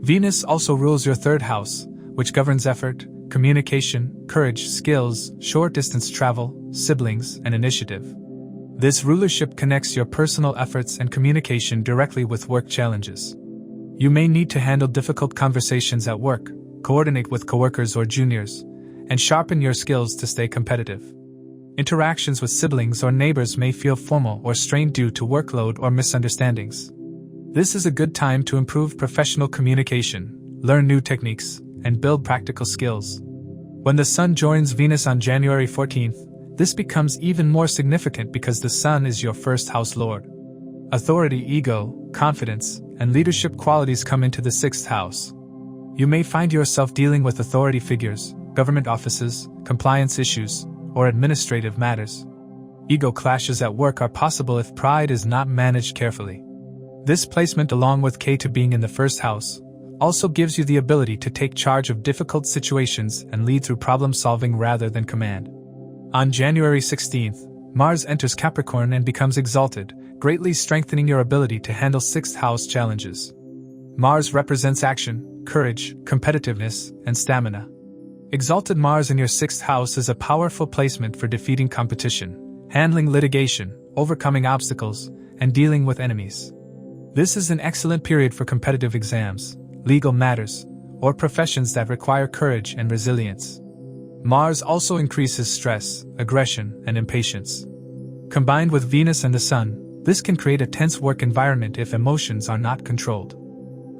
S1: Venus also rules your 3rd house, which governs effort, communication, courage, skills, short-distance travel, siblings, and initiative. This rulership connects your personal efforts and communication directly with work challenges. You may need to handle difficult conversations at work, coordinate with coworkers or juniors, and sharpen your skills to stay competitive. Interactions with siblings or neighbors may feel formal or strained due to workload or misunderstandings. This is a good time to improve professional communication, learn new techniques, and build practical skills. When the Sun joins Venus on January 14th, this becomes even more significant because the Sun is your 1st house lord. Authority, ego, confidence, and leadership qualities come into the 6th house. You may find yourself dealing with authority figures, government offices, compliance issues, or administrative matters. Ego clashes at work are possible if pride is not managed carefully. This placement, along with Ketu being in the 1st house, also gives you the ability to take charge of difficult situations and lead through problem-solving rather than command. On January 16th, Mars enters Capricorn and becomes exalted, greatly strengthening your ability to handle 6th house challenges. Mars represents action, courage, competitiveness, and stamina. Exalted Mars in your 6th house is a powerful placement for defeating competition, handling litigation, overcoming obstacles, and dealing with enemies. This is an excellent period for competitive exams, legal matters, or professions that require courage and resilience. Mars also increases stress, aggression, and impatience. Combined with Venus and the Sun, this can create a tense work environment if emotions are not controlled.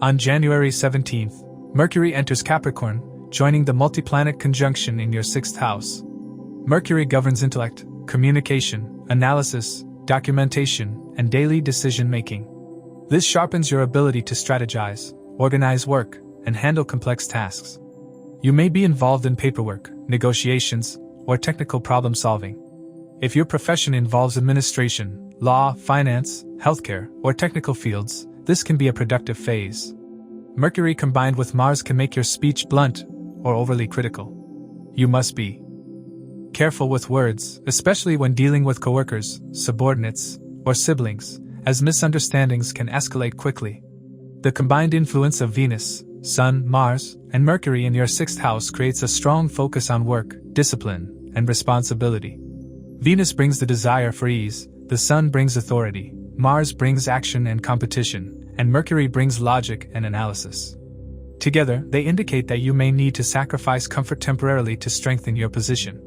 S1: On January 17th, Mercury enters Capricorn, joining the multi-planet conjunction in your 6th house. Mercury governs intellect, communication, analysis, documentation, and daily decision-making. This sharpens your ability to strategize, organize work, and handle complex tasks. You may be involved in paperwork, negotiations, or technical problem-solving. If your profession involves administration, law, finance, healthcare, or technical fields, this can be a productive phase. Mercury combined with Mars can make your speech blunt or overly critical. You must be careful with words, especially when dealing with coworkers, subordinates, or siblings, as misunderstandings can escalate quickly. The combined influence of Venus, Sun, Mars, and Mercury in your 6th house creates a strong focus on work, discipline, and responsibility. Venus brings the desire for ease, the Sun brings authority, Mars brings action and competition, and Mercury brings logic and analysis. Together, they indicate that you may need to sacrifice comfort temporarily to strengthen your position.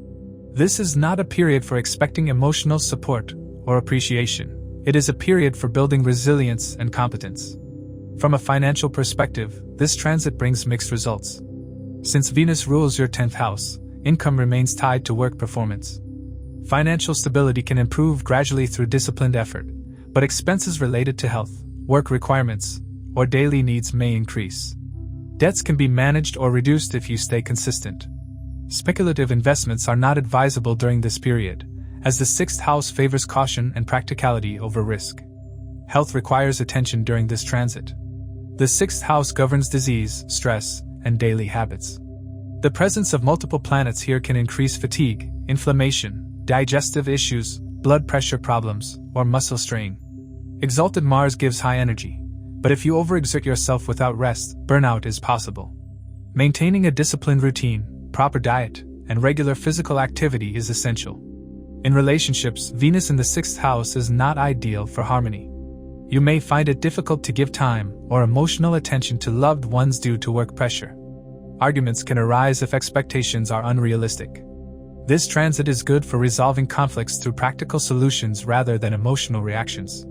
S1: This is not a period for expecting emotional support or appreciation. It is a period for building resilience and competence. From a financial perspective, this transit brings mixed results. Since Venus rules your 10th house, income remains tied to work performance. Financial stability can improve gradually through disciplined effort, but expenses related to health, work requirements, or daily needs may increase. Debts can be managed or reduced if you stay consistent. Speculative investments are not advisable during this period, as the 6th house favors caution and practicality over risk. Health requires attention during this transit. The 6th house governs disease, stress, and daily habits. The presence of multiple planets here can increase fatigue, inflammation, digestive issues, blood pressure problems, or muscle strain. Exalted Mars gives high energy, but if you overexert yourself without rest, burnout is possible. Maintaining a disciplined routine, proper diet, and regular physical activity is essential. In relationships, Venus in the 6th house is not ideal for harmony. You may find it difficult to give time or emotional attention to loved ones due to work pressure. Arguments can arise if expectations are unrealistic. This transit is good for resolving conflicts through practical solutions rather than emotional reactions.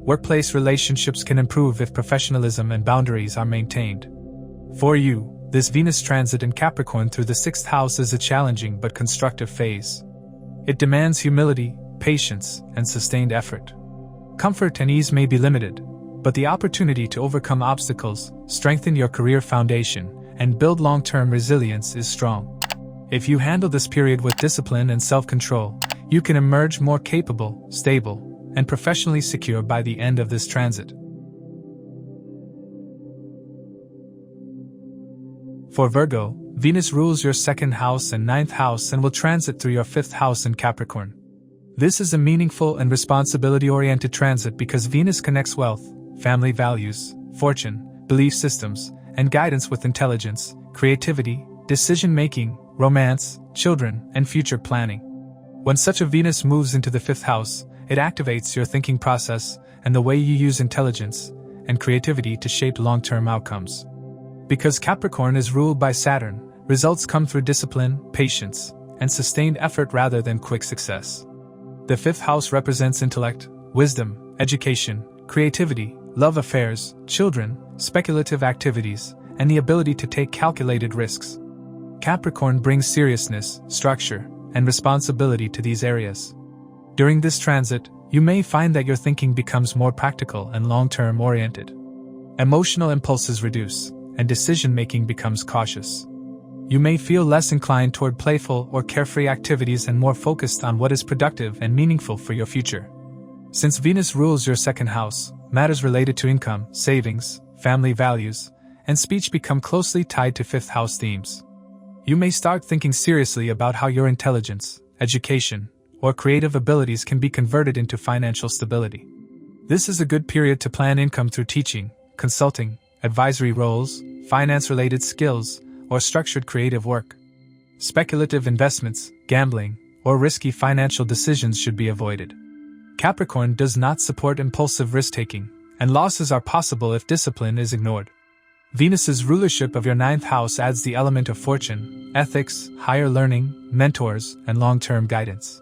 S1: Workplace relationships can improve if professionalism and boundaries are maintained. For you, This Venus transit in Capricorn through the 6th house is a challenging but constructive phase. It demands humility, patience, and sustained effort. Comfort and ease may be limited, but the opportunity to overcome obstacles, strengthen your career foundation, and build long-term resilience is strong. If you handle this period with discipline and self-control, you can emerge more capable, stable, and professionally secure by the end of this transit. For Virgo, Venus rules your 2nd house and 9th house and will transit through your 5th house in Capricorn. This is a meaningful and responsibility-oriented transit because Venus connects wealth, family values, fortune, belief systems, and guidance with intelligence, creativity, decision-making, romance, children, and future planning. When such a Venus moves into the 5th house, it activates your thinking process and the way you use intelligence and creativity to shape long-term outcomes. Because Capricorn is ruled by Saturn, results come through discipline, patience, and sustained effort rather than quick success. The 5th house represents intellect, wisdom, education, creativity, love affairs, children, speculative activities, and the ability to take calculated risks. Capricorn brings seriousness, structure, and responsibility to these areas. During this transit, you may find that your thinking becomes more practical and long-term oriented. Emotional impulses reduce, and decision-making becomes cautious. You may feel less inclined toward playful or carefree activities and more focused on what is productive and meaningful for your future. Since Venus rules your 2nd house, matters related to income, savings, family values, and speech become closely tied to 5th house themes. You may start thinking seriously about how your intelligence, education, or creative abilities can be converted into financial stability. This is a good period to plan income through teaching, consulting, advisory roles, finance-related skills, or structured creative work. Speculative investments, gambling, or risky financial decisions should be avoided. Capricorn does not support impulsive risk-taking, and losses are possible if discipline is ignored. Venus's rulership of your 9th house adds the element of fortune, ethics, higher learning, mentors, and long-term guidance.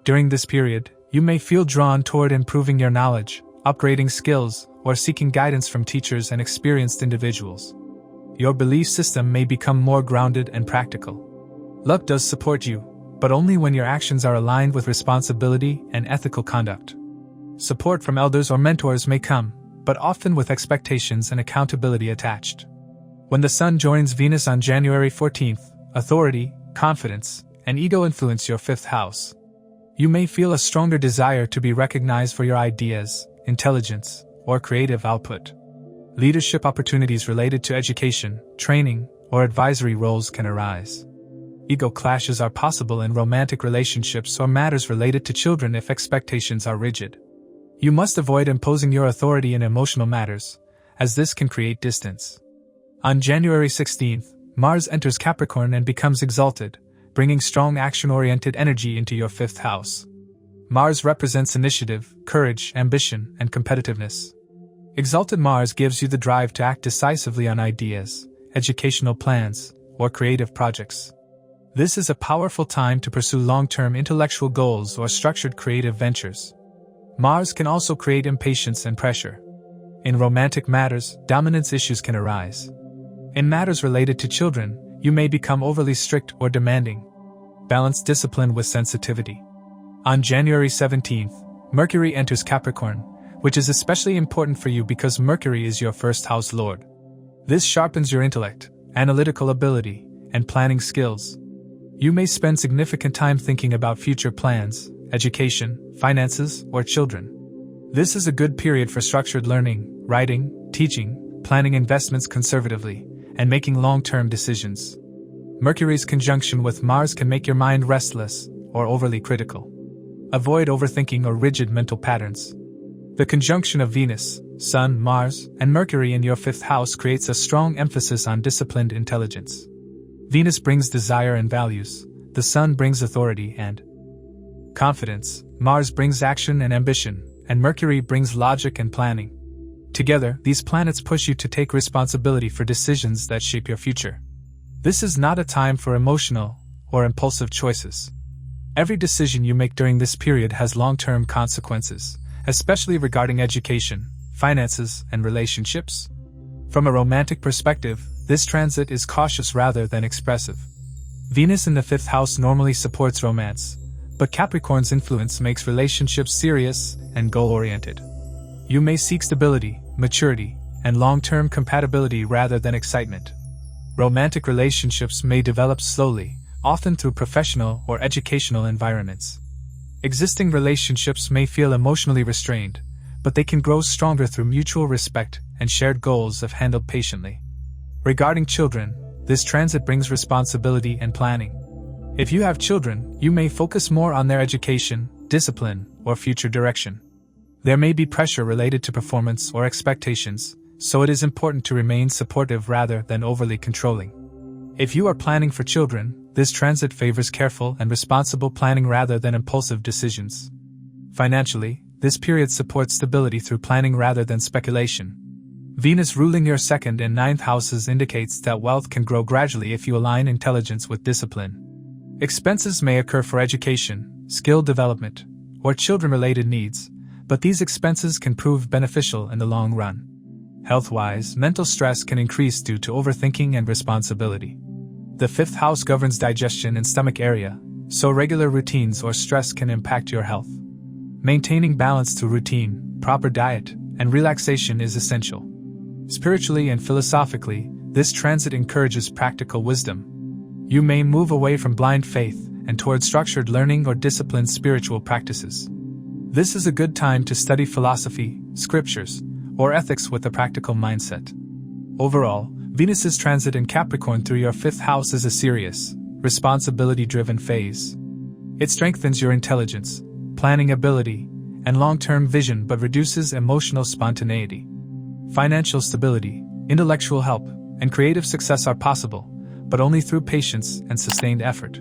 S1: During this period, you may feel drawn toward improving your knowledge, upgrading skills, or seeking guidance from teachers and experienced individuals. Your belief system may become more grounded and practical. Luck does support you, but only when your actions are aligned with responsibility and ethical conduct. Support from elders or mentors may come, but often with expectations and accountability attached. When the Sun joins Venus on January 14th, authority, confidence, and ego influence your 5th house. You may feel a stronger desire to be recognized for your ideas, intelligence, or creative output. Leadership opportunities related to education, training, or advisory roles can arise. Ego clashes are possible in romantic relationships or matters related to children if expectations are rigid. You must avoid imposing your authority in emotional matters, as this can create distance. On January 16th, Mars enters Capricorn and becomes exalted, bringing strong action-oriented energy into your 5th house. Mars represents initiative, courage, ambition, and competitiveness. Exalted Mars gives you the drive to act decisively on ideas, educational plans, or creative projects. This is a powerful time to pursue long-term intellectual goals or structured creative ventures. Mars can also create impatience and pressure. In romantic matters, dominance issues can arise. In matters related to children, you may become overly strict or demanding. Balance discipline with sensitivity. On January 17th, Mercury enters Capricorn, which is especially important for you because Mercury is your 1st house lord. This sharpens your intellect, analytical ability, and planning skills. You may spend significant time thinking about future plans, education, finances, or children. This is a good period for structured learning, writing, teaching, planning investments conservatively, and making long-term decisions. Mercury's conjunction with Mars can make your mind restless or overly critical. Avoid overthinking or rigid mental patterns. The conjunction of Venus, Sun, Mars, and Mercury in your 5th house creates a strong emphasis on disciplined intelligence. Venus brings desire and values, the Sun brings authority and confidence, Mars brings action and ambition, and Mercury brings logic and planning. Together, these planets push you to take responsibility for decisions that shape your future. This is not a time for emotional or impulsive choices. Every decision you make during this period has long-term consequences, especially regarding education, finances, and relationships. From a romantic perspective, this transit is cautious rather than expressive. Venus in the 5th house normally supports romance, but Capricorn's influence makes relationships serious and goal-oriented. You may seek stability, maturity, and long-term compatibility rather than excitement. Romantic relationships may develop slowly, often through professional or educational environments. Existing relationships may feel emotionally restrained, but they can grow stronger through mutual respect and shared goals if handled patiently. Regarding children, this transit brings responsibility and planning. If you have children, you may focus more on their education, discipline, or future direction. There may be pressure related to performance or expectations, so it is important to remain supportive rather than overly controlling. If you are planning for children, this transit favors careful and responsible planning rather than impulsive decisions. Financially, this period supports stability through planning rather than speculation. Venus ruling your 2nd and 9th houses indicates that wealth can grow gradually if you align intelligence with discipline. Expenses may occur for education, skill development, or children-related needs, but these expenses can prove beneficial in the long run. Health-wise, mental stress can increase due to overthinking and responsibility. The 5th house governs digestion and stomach area, so regular routines or stress can impact your health. Maintaining balance through routine, proper diet, and relaxation is essential. Spiritually and philosophically, this transit encourages practical wisdom. You may move away from blind faith and toward structured learning or disciplined spiritual practices. This is a good time to study philosophy, scriptures, or ethics with a practical mindset. Overall, Venus's transit in Capricorn through your 5th house is a serious, responsibility-driven phase. It strengthens your intelligence, planning ability, and long-term vision but reduces emotional spontaneity. Financial stability, intellectual help, and creative success are possible, but only through patience and sustained effort.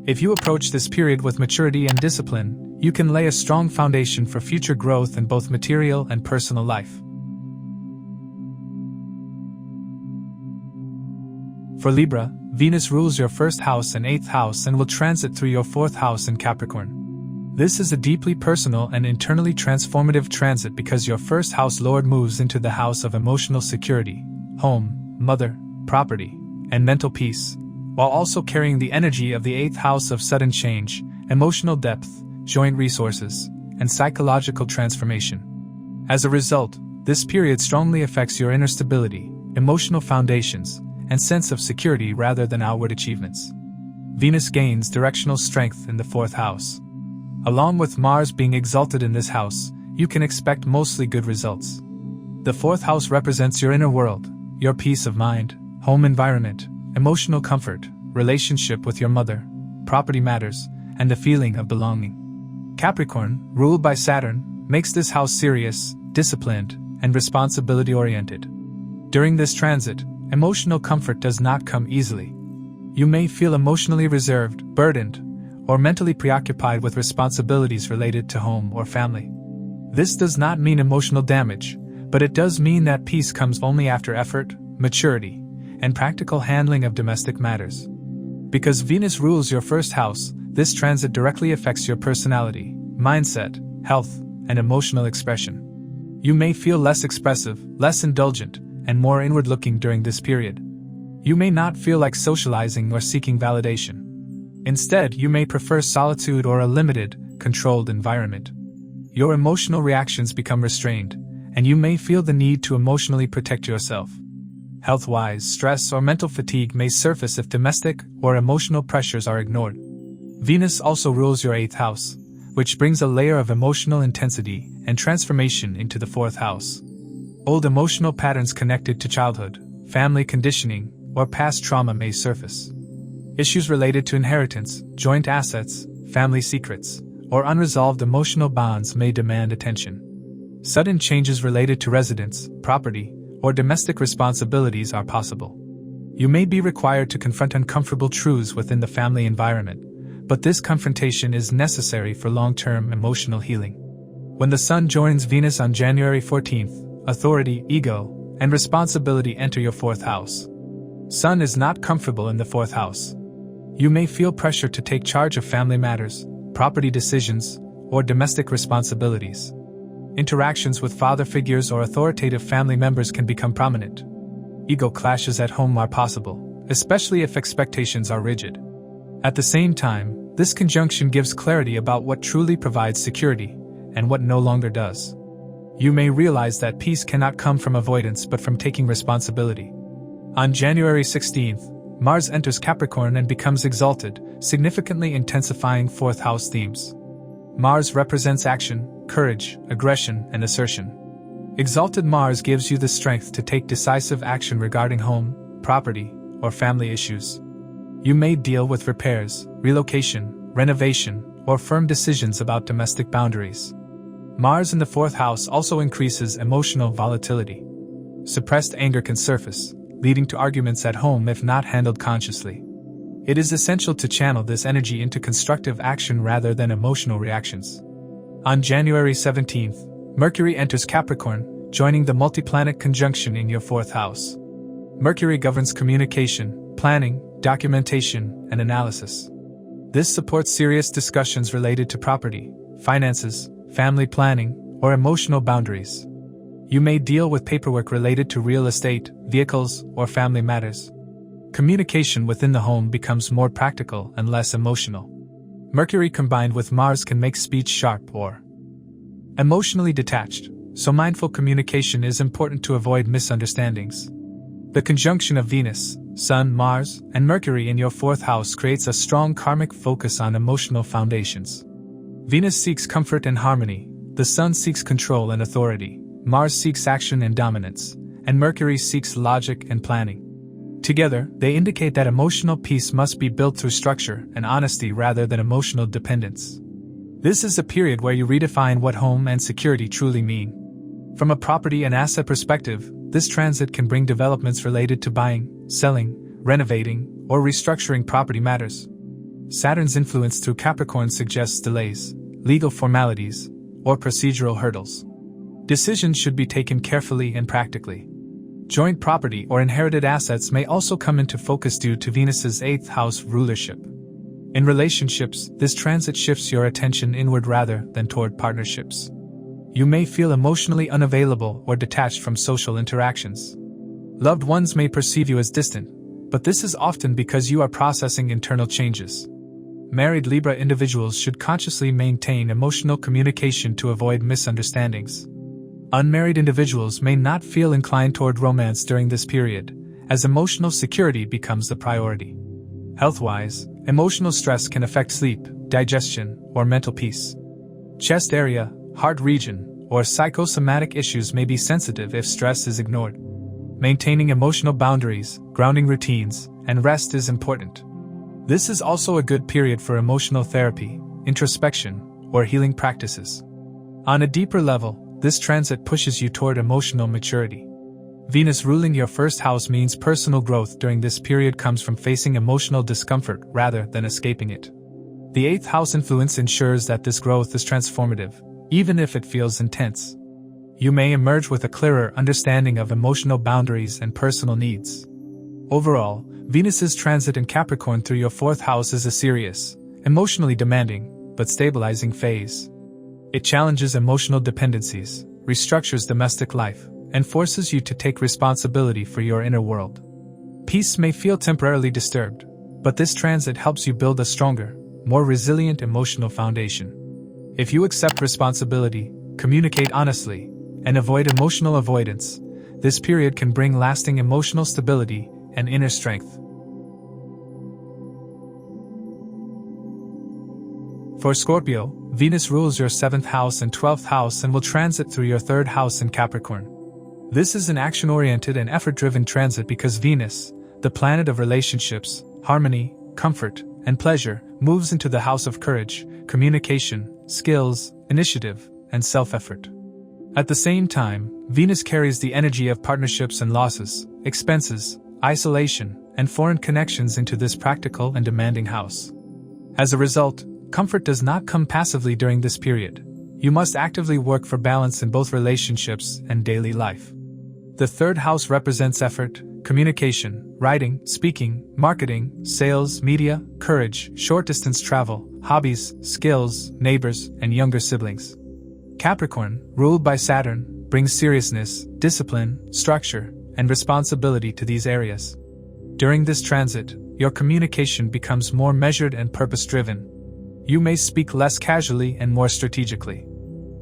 S1: If you approach this period with maturity and discipline, you can lay a strong foundation for future growth in both material and personal life. For Libra, Venus rules your 1st house and 8th house and will transit through your 4th house in Capricorn. This is a deeply personal and internally transformative transit because your 1st house lord moves into the house of emotional security, home, mother, property, and mental peace, while also carrying the energy of the 8th house of sudden change, emotional depth, joint resources, and psychological transformation. As a result, this period strongly affects your inner stability, emotional foundations, and sense of security rather than outward achievements. Venus gains directional strength in the 4th house. Along with Mars being exalted in this house, you can expect mostly good results. The 4th house represents your inner world, your peace of mind, home environment, emotional comfort, relationship with your mother, property matters, and the feeling of belonging. Capricorn, ruled by Saturn, makes this house serious, disciplined, and responsibility-oriented. During this transit, emotional comfort does not come easily. You may feel emotionally reserved, burdened, or mentally preoccupied with responsibilities related to home or family. This does not mean emotional damage, but it does mean that peace comes only after effort, maturity, and practical handling of domestic matters. Because Venus rules your 1st house, this transit directly affects your personality, mindset, health, and emotional expression. You may feel less expressive, less indulgent, and more inward-looking during this period. You may not feel like socializing or seeking validation. Instead, you may prefer solitude or a limited, controlled environment. Your emotional reactions become restrained, and you may feel the need to emotionally protect yourself. Health-wise, stress or mental fatigue may surface if domestic or emotional pressures are ignored. Venus also rules your 8th house, which brings a layer of emotional intensity and transformation into the 4th house. Old emotional patterns connected to childhood, family conditioning, or past trauma may surface. Issues related to inheritance, joint assets, family secrets, or unresolved emotional bonds may demand attention. Sudden changes related to residence, property, or domestic responsibilities are possible. You may be required to confront uncomfortable truths within the family environment, but this confrontation is necessary for long-term emotional healing. When the Sun joins Venus on January 14th, authority, ego, and responsibility enter your 4th house. Sun is not comfortable in the 4th house. You may feel pressure to take charge of family matters, property decisions, or domestic responsibilities. Interactions with father figures or authoritative family members can become prominent. Ego clashes at home are possible, especially if expectations are rigid. At the same time, this conjunction gives clarity about what truly provides security and what no longer does. You may realize that peace cannot come from avoidance but from taking responsibility. On January 16th, Mars enters Capricorn and becomes exalted, significantly intensifying fourth house themes. Mars represents action, courage, aggression, and assertion. Exalted Mars gives you the strength to take decisive action regarding home, property, or family issues. You may deal with repairs, relocation, renovation, or firm decisions about domestic boundaries. Mars in the fourth house also increases emotional volatility. Suppressed anger can surface, leading to arguments at home if not handled consciously. It is essential to channel this energy into constructive action rather than emotional reactions. On January 17th, Mercury enters Capricorn, joining the multi-planet conjunction in your fourth house. Mercury governs communication, planning, documentation, and analysis. This supports serious discussions related to property, finances, family planning, or emotional boundaries. You may deal with paperwork related to real estate, vehicles, or family matters. Communication within the home becomes more practical and less emotional. Mercury combined with Mars can make speech sharp or emotionally detached, so mindful communication is important to avoid misunderstandings. The conjunction of Venus, Sun, Mars, and Mercury in your fourth house creates a strong karmic focus on emotional foundations. Venus seeks comfort and harmony, the Sun seeks control and authority, Mars seeks action and dominance, and Mercury seeks logic and planning. Together, they indicate that emotional peace must be built through structure and honesty rather than emotional dependence. This is a period where you redefine what home and security truly mean. From a property and asset perspective, this transit can bring developments related to buying, selling, renovating, or restructuring property matters. Saturn's influence through Capricorn suggests delays, legal formalities, or procedural hurdles. Decisions should be taken carefully and practically. Joint property or inherited assets may also come into focus due to Venus's 8th house rulership. In relationships, this transit shifts your attention inward rather than toward partnerships. You may feel emotionally unavailable or detached from social interactions. Loved ones may perceive you as distant, but this is often because you are processing internal changes. Married Libra individuals should consciously maintain emotional communication to avoid misunderstandings. Unmarried individuals may not feel inclined toward romance during this period, as emotional security becomes the priority. Health-wise, emotional stress can affect sleep, digestion, or mental peace. Chest area, heart region, or psychosomatic issues may be sensitive if stress is ignored. Maintaining emotional boundaries, grounding routines, and rest is important. This is also a good period for emotional therapy, introspection, or healing practices. On a deeper level, this transit pushes you toward emotional maturity. Venus ruling your first house means personal growth during this period comes from facing emotional discomfort rather than escaping it. The 8th house influence ensures that this growth is transformative, even if it feels intense. You may emerge with a clearer understanding of emotional boundaries and personal needs. Overall, Venus's transit in Capricorn through your 4th house is a serious, emotionally demanding, but stabilizing phase. It challenges emotional dependencies, restructures domestic life, and forces you to take responsibility for your inner world. Peace may feel temporarily disturbed, but this transit helps you build a stronger, more resilient emotional foundation. If you accept responsibility, communicate honestly, and avoid emotional avoidance, this period can bring lasting emotional stability and inner strength. For Scorpio, Venus rules your 7th house and 12th house and will transit through your 3rd house in Capricorn. This is an action-oriented and effort-driven transit because Venus, the planet of relationships, harmony, comfort, and pleasure, moves into the house of courage, communication, skills, initiative, and self-effort. At the same time, Venus carries the energy of partnerships and losses, expenses, isolation, and foreign connections into this practical and demanding house. As a result, comfort does not come passively during this period. You must actively work for balance in both relationships and daily life. The 3rd house represents effort, communication, writing, speaking, marketing, sales, media, courage, short-distance travel, hobbies, skills, neighbors, and younger siblings. Capricorn, ruled by Saturn, brings seriousness, discipline, structure, and responsibility to these areas. During this transit, your communication becomes more measured and purpose-driven. You may speak less casually and more strategically.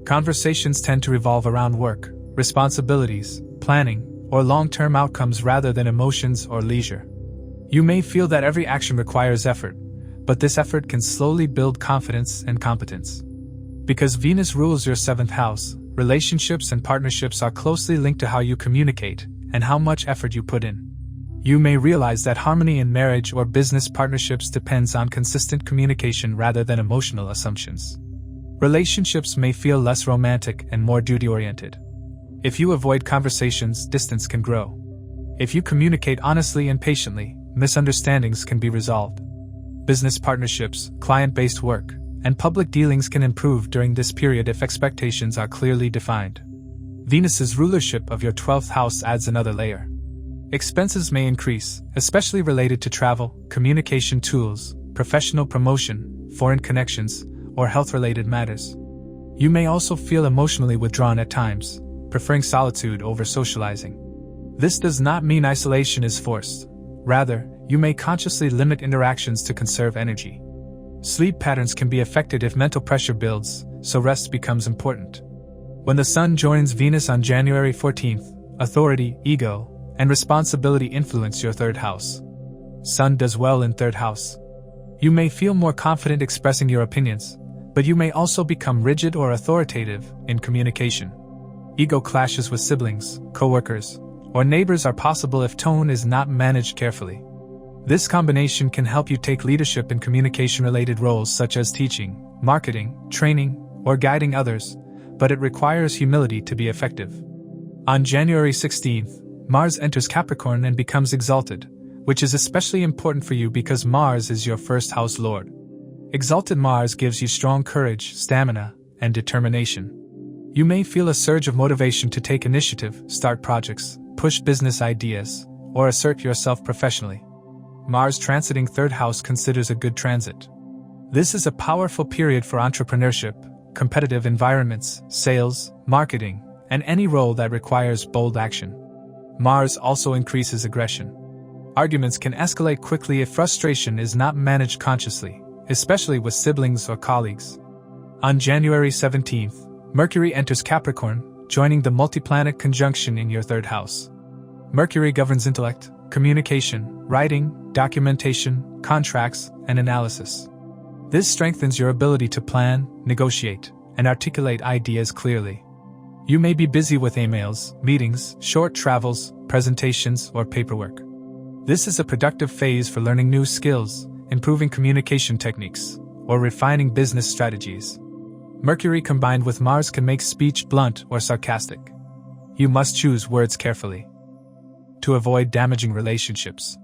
S1: Conversations tend to revolve around work, responsibilities, planning, or long-term outcomes rather than emotions or leisure. You may feel that every action requires effort, but this effort can slowly build confidence and competence. Because Venus rules your 7th house, relationships and partnerships are closely linked to how you communicate and how much effort you put in. You may realize that harmony in marriage or business partnerships depends on consistent communication rather than emotional assumptions. Relationships may feel less romantic and more duty-oriented. If you avoid conversations, distance can grow. If you communicate honestly and patiently, misunderstandings can be resolved. Business partnerships, client-based work, and public dealings can improve during this period if expectations are clearly defined. Venus's rulership of your 12th house adds another layer. Expenses may increase, especially related to travel, communication tools, professional promotion, foreign connections, or health-related matters. You may also feel emotionally withdrawn at times, preferring solitude over socializing. This does not mean isolation is forced. Rather, you may consciously limit interactions to conserve energy. Sleep patterns can be affected if mental pressure builds, so rest becomes important. When the Sun joins Venus on January 14th, authority, ego, and responsibility influence your 3rd house. Sun does well in 3rd house. You may feel more confident expressing your opinions, but you may also become rigid or authoritative in communication. Ego clashes with siblings, coworkers, or neighbors are possible if tone is not managed carefully. This combination can help you take leadership in communication-related roles such as teaching, marketing, training, or guiding others, but it requires humility to be effective. On January 16th, Mars enters Capricorn and becomes exalted, which is especially important for you because Mars is your 1st house lord. Exalted Mars gives you strong courage, stamina, and determination. You may feel a surge of motivation to take initiative, start projects, push business ideas, or assert yourself professionally. Mars transiting 3rd house considers a good transit. This is a powerful period for entrepreneurship, competitive environments, sales, marketing, and any role that requires bold action. Mars also increases aggression. Arguments can escalate quickly if frustration is not managed consciously, especially with siblings or colleagues. On January 17th, Mercury enters Capricorn, joining the multi-planet conjunction in your 3rd house. Mercury governs intellect, communication, writing, documentation, contracts, and analysis. This strengthens your ability to plan, negotiate, and articulate ideas clearly. You may be busy with emails, meetings, short travels, presentations, or paperwork. This is a productive phase for learning new skills, improving communication techniques, or refining business strategies. Mercury combined with Mars can make speech blunt or sarcastic. You must choose words carefully to avoid damaging relationships.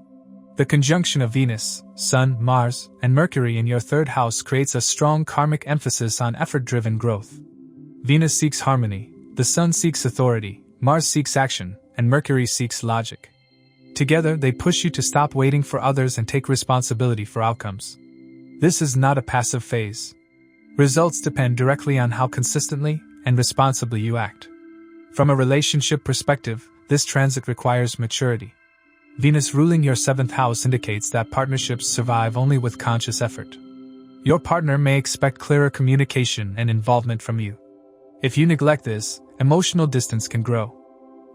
S1: The conjunction of Venus, Sun, Mars, and Mercury in your 3rd house creates a strong karmic emphasis on effort-driven growth. Venus seeks harmony, the Sun seeks authority, Mars seeks action, and Mercury seeks logic. Together, they push you to stop waiting for others and take responsibility for outcomes. This is not a passive phase. Results depend directly on how consistently and responsibly you act. From a relationship perspective, this transit requires maturity. Venus ruling your 7th house indicates that partnerships survive only with conscious effort. Your partner may expect clearer communication and involvement from you. If you neglect this, emotional distance can grow.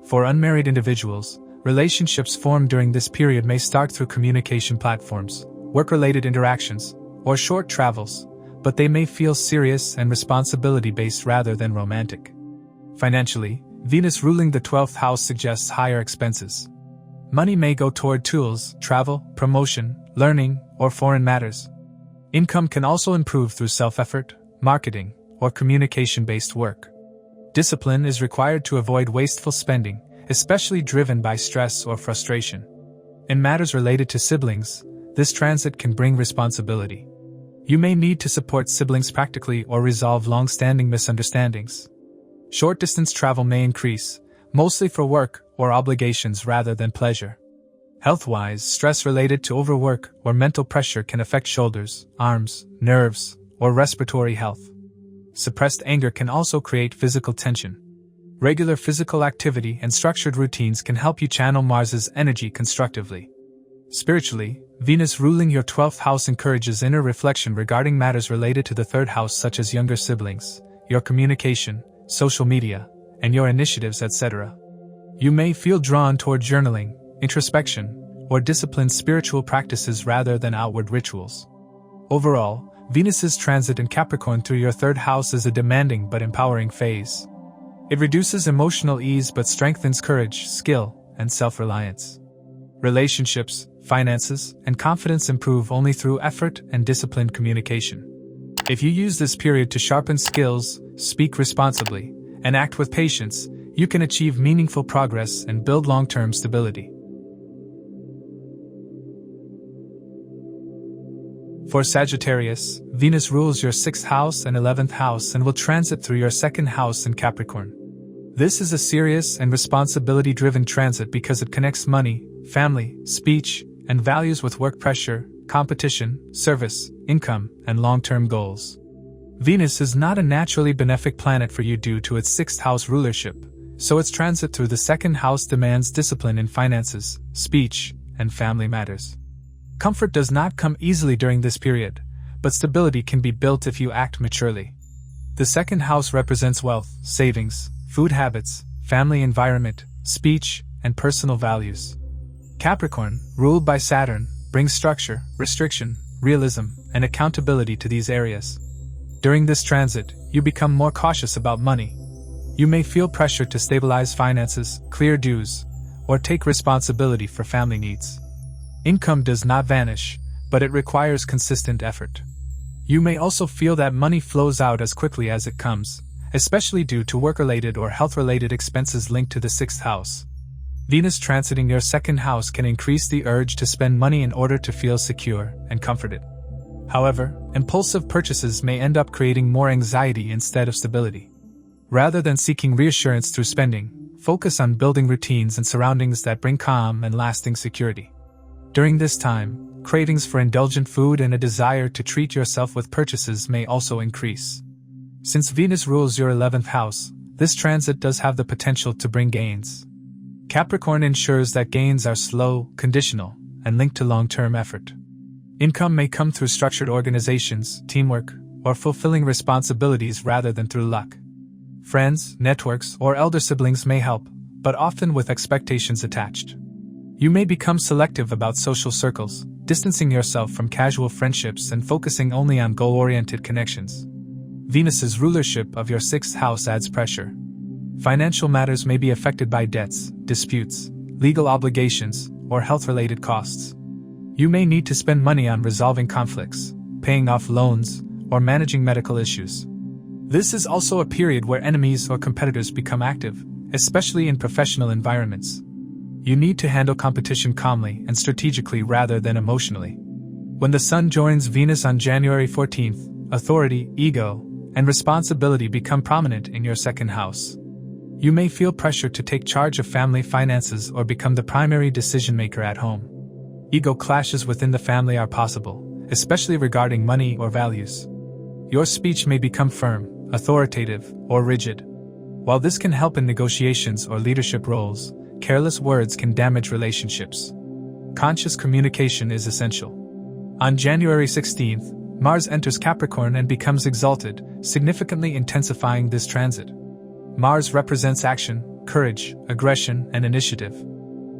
S1: For unmarried individuals, relationships formed during this period may start through communication platforms, work-related interactions, or short travels, but they may feel serious and responsibility-based rather than romantic. Financially, Venus ruling the 12th house suggests higher expenses. Money may go toward tools, travel, promotion, learning, or foreign matters. Income can also improve through self-effort, marketing, or communication-based work. Discipline is required to avoid wasteful spending, especially driven by stress or frustration. In matters related to siblings, this transit can bring responsibility. You may need to support siblings practically or resolve long-standing misunderstandings. Short-distance travel may increase, mostly for work or obligations rather than pleasure. Health-wise, stress related to overwork or mental pressure can affect shoulders, arms, nerves, or respiratory health. Suppressed anger can also create physical tension. Regular physical activity and structured routines can help you channel Mars's energy constructively. Spiritually, Venus ruling your 12th house encourages inner reflection regarding matters related to the 3rd house, such as younger siblings, your communication, social media, and your initiatives, etc. You may feel drawn toward journaling, introspection, or disciplined spiritual practices rather than outward rituals. Overall, Venus's transit in Capricorn through your 3rd house is a demanding but empowering phase. It reduces emotional ease but strengthens courage, skill, and self-reliance. Relationships, finances, and confidence improve only through effort and disciplined communication. If you use this period to sharpen skills, speak responsibly, and act with patience, you can achieve meaningful progress and build long-term stability. For Sagittarius, Venus rules your 6th house and 11th house and will transit through your 2nd house in Capricorn. This is a serious and responsibility-driven transit because it connects money, family, speech, and values with work pressure, competition, service, income, and long-term goals. Venus is not a naturally benefic planet for you due to its 6th house rulership, so its transit through the 2nd house demands discipline in finances, speech, and family matters. Comfort does not come easily during this period, but stability can be built if you act maturely. The 2nd house represents wealth, savings, food habits, family environment, speech, and personal values. Capricorn, ruled by Saturn, brings structure, restriction, realism, and accountability to these areas. During this transit, you become more cautious about money. You may feel pressure to stabilize finances, clear dues, or take responsibility for family needs. Income does not vanish, but it requires consistent effort. You may also feel that money flows out as quickly as it comes, especially due to work-related or health-related expenses linked to the 6th house. Venus transiting your 2nd house can increase the urge to spend money in order to feel secure and comforted. However, impulsive purchases may end up creating more anxiety instead of stability. Rather than seeking reassurance through spending, focus on building routines and surroundings that bring calm and lasting security. During this time, cravings for indulgent food and a desire to treat yourself with purchases may also increase. Since Venus rules your 11th house, this transit does have the potential to bring gains. Capricorn ensures that gains are slow, conditional, and linked to long-term effort. Income may come through structured organizations, teamwork, or fulfilling responsibilities rather than through luck. Friends, networks, or elder siblings may help, but often with expectations attached. You may become selective about social circles, distancing yourself from casual friendships and focusing only on goal-oriented connections. Venus's rulership of your 6th house adds pressure. Financial matters may be affected by debts, disputes, legal obligations, or health-related costs. You may need to spend money on resolving conflicts, paying off loans, or managing medical issues. This is also a period where enemies or competitors become active, especially in professional environments. You need to handle competition calmly and strategically rather than emotionally. When the Sun joins Venus on January 14th, authority, ego, and responsibility become prominent in your 2nd house. You may feel pressure to take charge of family finances or become the primary decision-maker at home. Ego clashes within the family are possible, especially regarding money or values. Your speech may become firm, authoritative, or rigid. While this can help in negotiations or leadership roles, careless words can damage relationships. Conscious communication is essential. On January 16th, Mars enters Capricorn and becomes exalted, significantly intensifying this transit. Mars represents action, courage, aggression, and initiative.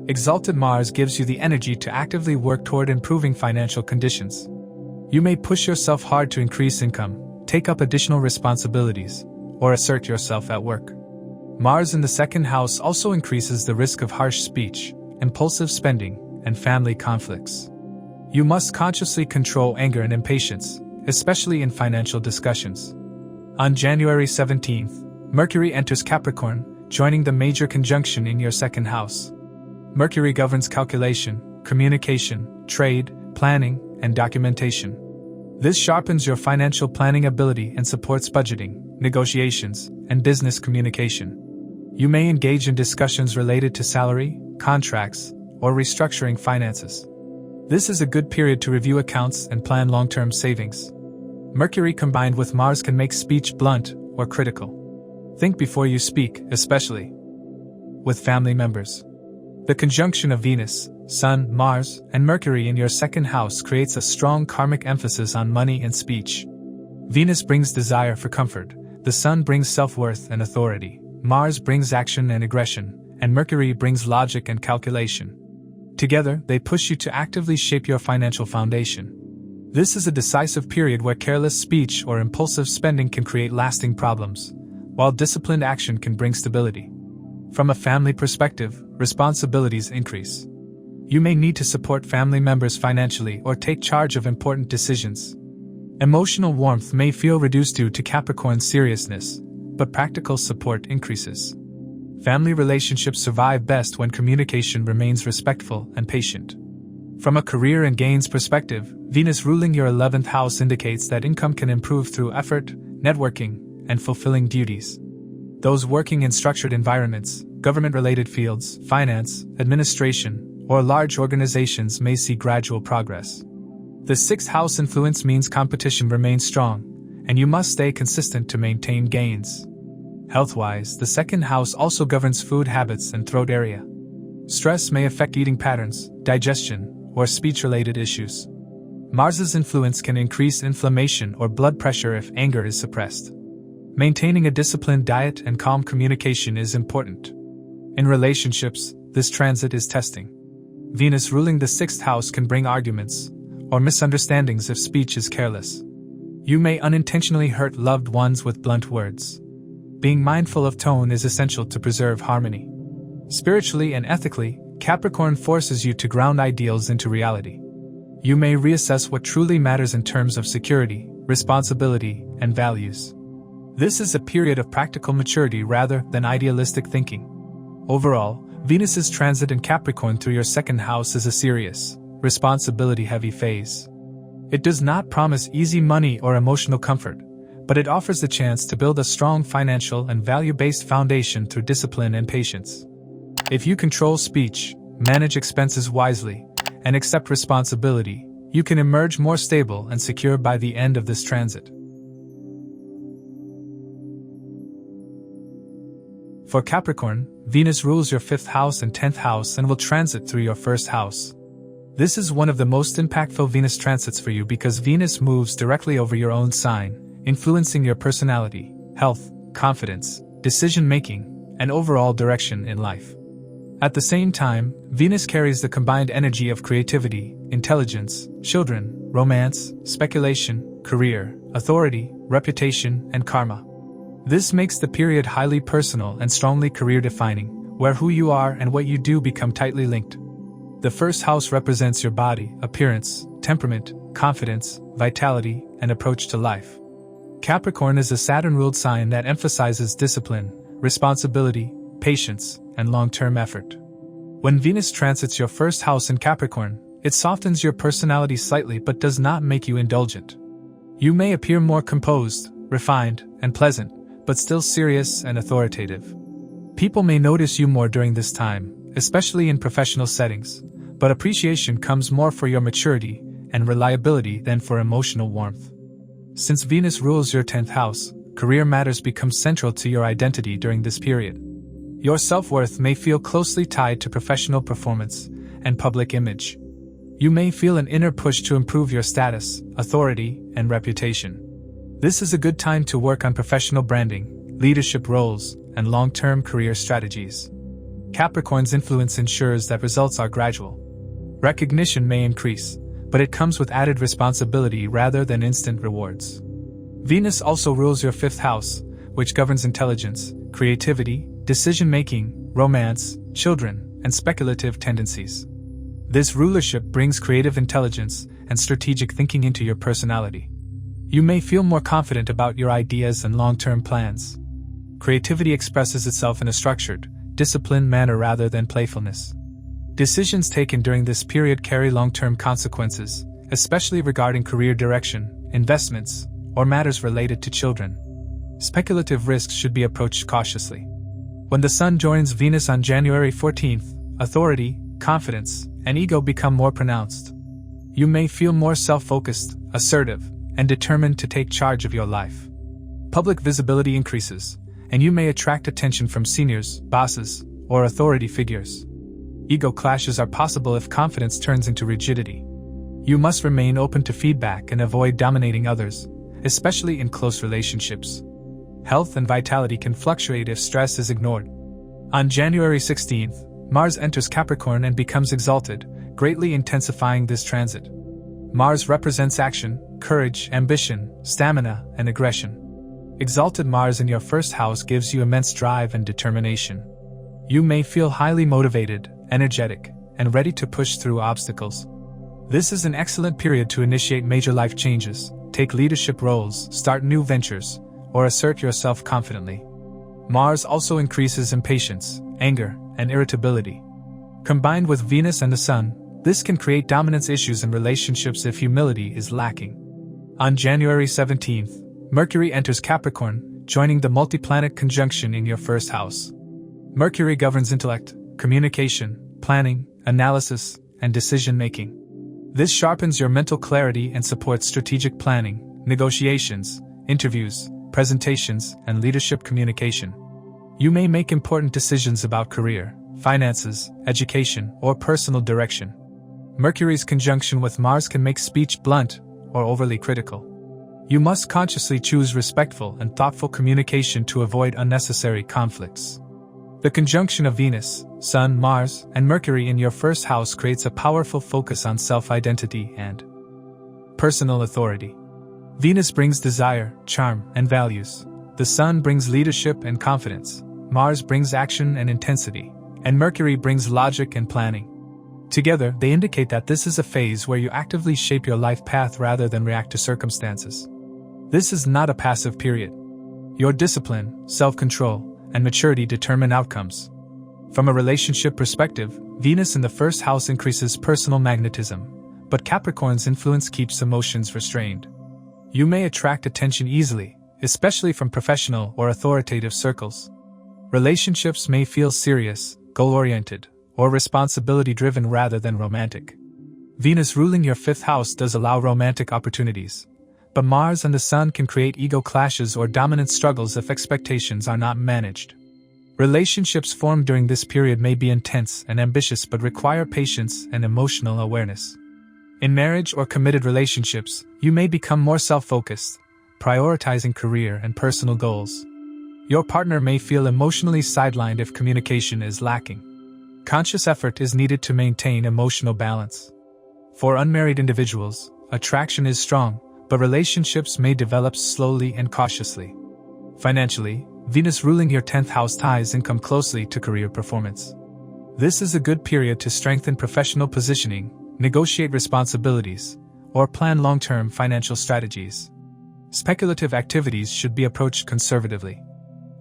S1: Exalted Mars gives you the energy to actively work toward improving financial conditions. You may push yourself hard to increase income, take up additional responsibilities, or assert yourself at work. Mars in the 2nd house also increases the risk of harsh speech, impulsive spending, and family conflicts. You must consciously control anger and impatience, especially in financial discussions. On January 17th, Mercury enters Capricorn, joining the major conjunction in your 2nd house. Mercury governs calculation, communication, trade, planning, and documentation. This sharpens your financial planning ability and supports budgeting, negotiations, and business communication. You may engage in discussions related to salary, contracts, or restructuring finances. This is a good period to review accounts and plan long-term savings. Mercury combined with Mars can make speech blunt or critical. Think before you speak, especially with family members. The conjunction of Venus, Sun, Mars, and Mercury in your second house creates a strong karmic emphasis on money and speech. Venus brings desire for comfort, the Sun brings self-worth and authority, Mars brings action and aggression, and Mercury brings logic and calculation. Together, they push you to actively shape your financial foundation. This is a decisive period where careless speech or impulsive spending can create lasting problems, while disciplined action can bring stability. From a family perspective, responsibilities increase. You may need to support family members financially or take charge of important decisions. Emotional warmth may feel reduced due to Capricorn's seriousness, but practical support increases. Family relationships survive best when communication remains respectful and patient. From a career and gains perspective, Venus ruling your 11th house indicates that income can improve through effort, networking, and fulfilling duties. Those working in structured environments, government-related fields, finance, administration, or large organizations may see gradual progress. The 6th house influence means competition remains strong, and you must stay consistent to maintain gains. Health-wise, the 2nd house also governs food habits and throat area. Stress may affect eating patterns, digestion, or speech-related issues. Mars's influence can increase inflammation or blood pressure if anger is suppressed. Maintaining a disciplined diet and calm communication is important. In relationships, this transit is testing. Venus ruling the 6th house can bring arguments or misunderstandings if speech is careless. You may unintentionally hurt loved ones with blunt words. Being mindful of tone is essential to preserve harmony. Spiritually and ethically, Capricorn forces you to ground ideals into reality. You may reassess what truly matters in terms of security, responsibility, and values. This is a period of practical maturity rather than idealistic thinking. Overall, Venus's transit in Capricorn through your 2nd house is a serious, responsibility-heavy phase. It does not promise easy money or emotional comfort, but it offers the chance to build a strong financial and value-based foundation through discipline and patience. If you control speech, manage expenses wisely, and accept responsibility, you can emerge more stable and secure by the end of this transit. For Capricorn, Venus rules your 5th house and 10th house and will transit through your 1st house. This is one of the most impactful Venus transits for you because Venus moves directly over your own sign, influencing your personality, health, confidence, decision-making, and overall direction in life. At the same time, Venus carries the combined energy of creativity, intelligence, children, romance, speculation, career, authority, reputation, and karma. This makes the period highly personal and strongly career-defining, where who you are and what you do become tightly linked. The 1st house represents your body, appearance, temperament, confidence, vitality, and approach to life. Capricorn is a Saturn-ruled sign that emphasizes discipline, responsibility, patience, and long-term effort. When Venus transits your 1st house in Capricorn, it softens your personality slightly but does not make you indulgent. You may appear more composed, refined, and pleasant, but still serious and authoritative. People may notice you more during this time, especially in professional settings, but appreciation comes more for your maturity and reliability than for emotional warmth. Since Venus rules your 10th house, career matters become central to your identity during this period. Your self-worth may feel closely tied to professional performance and public image. You may feel an inner push to improve your status, authority, and reputation. This is a good time to work on professional branding, leadership roles, and long-term career strategies. Capricorn's influence ensures that results are gradual. Recognition may increase, but it comes with added responsibility rather than instant rewards. Venus also rules your 5th house, which governs intelligence, creativity, decision-making, romance, children, and speculative tendencies. This rulership brings creative intelligence and strategic thinking into your personality. You may feel more confident about your ideas and long-term plans. Creativity expresses itself in a structured, disciplined manner rather than playfulness. Decisions taken during this period carry long-term consequences, especially regarding career direction, investments, or matters related to children. Speculative risks should be approached cautiously. When the Sun joins Venus on January 14th, authority, confidence, and ego become more pronounced. You may feel more self-focused, assertive, and determined to take charge of your life. Public visibility increases, and you may attract attention from seniors, bosses, or authority figures. Ego clashes are possible if confidence turns into rigidity. You must remain open to feedback and avoid dominating others, especially in close relationships. Health and vitality can fluctuate if stress is ignored. On January 16th, Mars enters Capricorn and becomes exalted, greatly intensifying this transit. Mars represents action, courage, ambition, stamina, and aggression. Exalted Mars in your first house gives you immense drive and determination. You may feel highly motivated, energetic, and ready to push through obstacles. This is an excellent period to initiate major life changes, take leadership roles, start new ventures, or assert yourself confidently. Mars also increases impatience, anger, and irritability. Combined with Venus and the Sun, this can create dominance issues in relationships if humility is lacking. On January 17th, Mercury enters Capricorn, joining the multi-planet conjunction in your first house. Mercury governs intellect, communication, planning, analysis, and decision-making. This sharpens your mental clarity and supports strategic planning, negotiations, interviews, presentations, and leadership communication. You may make important decisions about career, finances, education, or personal direction. Mercury's conjunction with Mars can make speech blunt or overly critical. You must consciously choose respectful and thoughtful communication to avoid unnecessary conflicts. The conjunction of Venus, Sun, Mars, and Mercury in your first house creates a powerful focus on self-identity and personal authority. Venus brings desire, charm, and values. The Sun brings leadership and confidence. Mars brings action and intensity. And Mercury brings logic and planning. Together, they indicate that this is a phase where you actively shape your life path rather than react to circumstances. This is not a passive period. Your discipline, self-control, and maturity determine outcomes. From a relationship perspective, Venus in the first house increases personal magnetism, but Capricorn's influence keeps emotions restrained. You may attract attention easily, especially from professional or authoritative circles. Relationships may feel serious, goal-oriented, or responsibility-driven rather than romantic. Venus ruling your fifth house does allow romantic opportunities, but Mars and the Sun can create ego clashes or dominant struggles if expectations are not managed. Relationships formed during this period may be intense and ambitious but require patience and emotional awareness. In marriage or committed relationships, you may become more self-focused, prioritizing career and personal goals. Your partner may feel emotionally sidelined if communication is lacking. Conscious effort is needed to maintain emotional balance. For unmarried individuals, attraction is strong, but relationships may develop slowly and cautiously. Financially, Venus ruling your 10th house ties income closely to career performance. This is a good period to strengthen professional positioning, negotiate responsibilities, or plan long-term financial strategies. Speculative activities should be approached conservatively.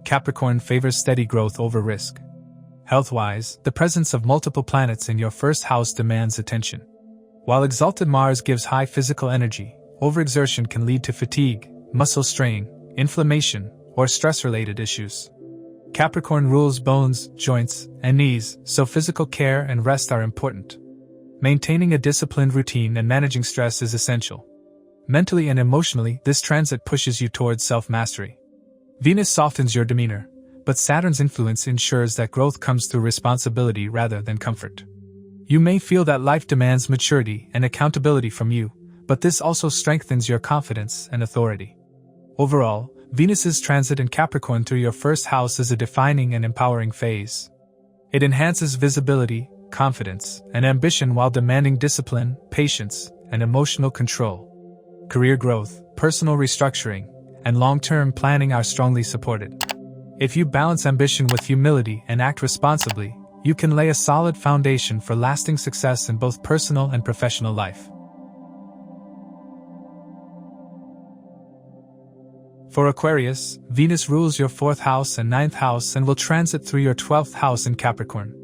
S1: Capricorn favors steady growth over risk. Health-wise, the presence of multiple planets in your first house demands attention. While exalted Mars gives high physical energy, overexertion can lead to fatigue, muscle strain, inflammation, or stress-related issues. Capricorn rules bones, joints, and knees, so physical care and rest are important. Maintaining a disciplined routine and managing stress is essential. Mentally and emotionally, this transit pushes you towards self-mastery. Venus softens your demeanor, but Saturn's influence ensures that growth comes through responsibility rather than comfort. You may feel that life demands maturity and accountability from you, but this also strengthens your confidence and authority. Overall, Venus's transit in Capricorn through your first house is a defining and empowering phase. It enhances visibility, confidence, and ambition while demanding discipline, patience, and emotional control. Career growth, personal restructuring, and long-term planning are strongly supported. If you balance ambition with humility and act responsibly, you can lay a solid foundation for lasting success in both personal and professional life. For Aquarius, Venus rules your 4th house and 9th house and will transit through your 12th house in Capricorn.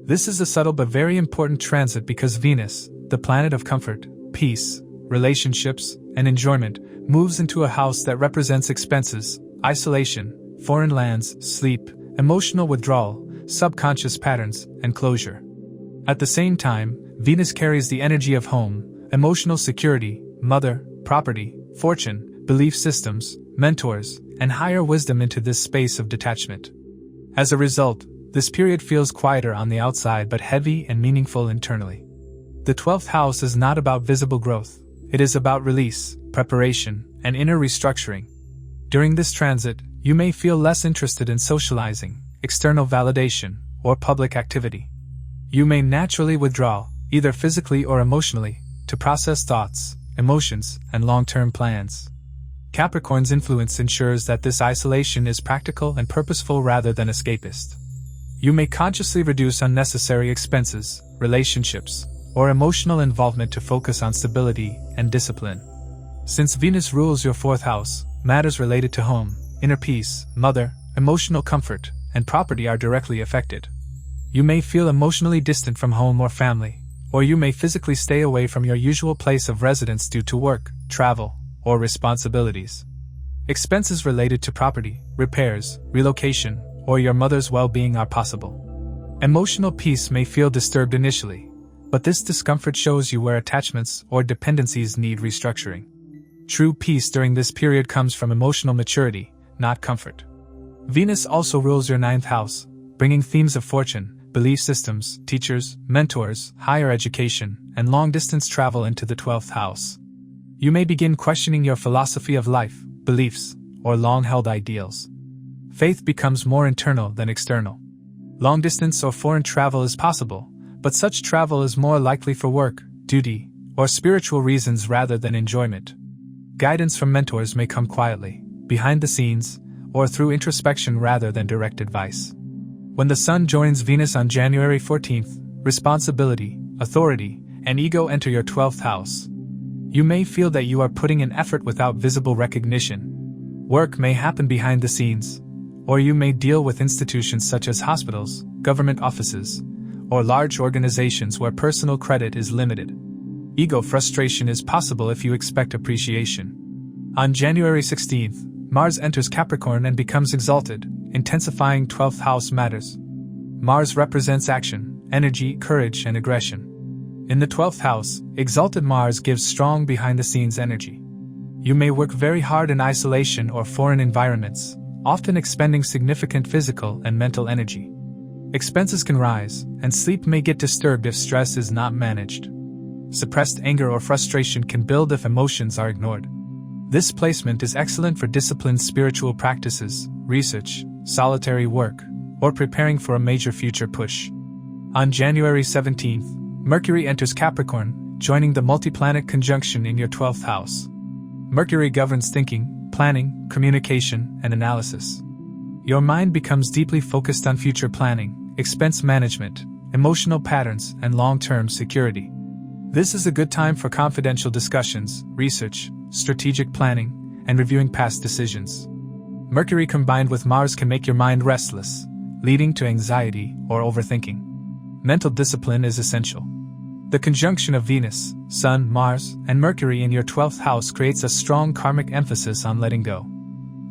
S1: This is a subtle but very important transit because Venus, the planet of comfort, peace, relationships, and enjoyment, moves into a house that represents expenses, isolation, foreign lands, sleep, emotional withdrawal, subconscious patterns, and closure. At the same time, Venus carries the energy of home, emotional security, mother, property, fortune, belief systems, mentors, and higher wisdom into this space of detachment. As a result, this period feels quieter on the outside but heavy and meaningful internally. The 12th house is not about visible growth, it is about release, preparation, and inner restructuring. During this transit, you may feel less interested in socializing, external validation, or public activity. You may naturally withdraw, either physically or emotionally, to process thoughts, emotions, and long-term plans. Capricorn's influence ensures that this isolation is practical and purposeful rather than escapist. You may consciously reduce unnecessary expenses, relationships, or emotional involvement to focus on stability and discipline. Since Venus rules your 4th house, matters related to home, inner peace, mother, emotional comfort, and property are directly affected. You may feel emotionally distant from home or family, or you may physically stay away from your usual place of residence due to work, travel, or responsibilities. Expenses related to property, repairs, relocation, or your mother's well-being are possible. Emotional peace may feel disturbed initially, but this discomfort shows you where attachments or dependencies need restructuring. True peace during this period comes from emotional maturity, not comfort. Venus also rules your 9th house, bringing themes of fortune, belief systems, teachers, mentors, higher education, and long-distance travel into the 12th house. You may begin questioning your philosophy of life, beliefs, or long-held ideals. Faith becomes more internal than external. Long-distance or foreign travel is possible, but such travel is more likely for work, duty, or spiritual reasons rather than enjoyment. Guidance from mentors may come quietly, behind the scenes, or through introspection rather than direct advice. When the Sun joins Venus on January 14th, responsibility, authority, and ego enter your 12th house. You may feel that you are putting in effort without visible recognition. Work may happen behind the scenes, or you may deal with institutions such as hospitals, government offices, or large organizations where personal credit is limited. Ego frustration is possible if you expect appreciation. On January 16th, Mars enters Capricorn and becomes exalted, intensifying 12th house matters. Mars represents action, energy, courage, and aggression. In the 12th house, exalted Mars gives strong behind-the-scenes energy. You may work very hard in isolation or foreign environments, often expending significant physical and mental energy. Expenses can rise, and sleep may get disturbed if stress is not managed. Suppressed anger or frustration can build if emotions are ignored. This placement is excellent for disciplined spiritual practices, research, solitary work, or preparing for a major future push. On January 17th, Mercury enters Capricorn, joining the multi-planet conjunction in your 12th house. Mercury governs thinking, planning, communication, and analysis. Your mind becomes deeply focused on future planning, expense management, emotional patterns, and long-term security. This is a good time for confidential discussions, research, strategic planning, and reviewing past decisions. Mercury combined with Mars can make your mind restless, leading to anxiety or overthinking. Mental discipline is essential. The conjunction of Venus, Sun, Mars, and Mercury in your 12th house creates a strong karmic emphasis on letting go.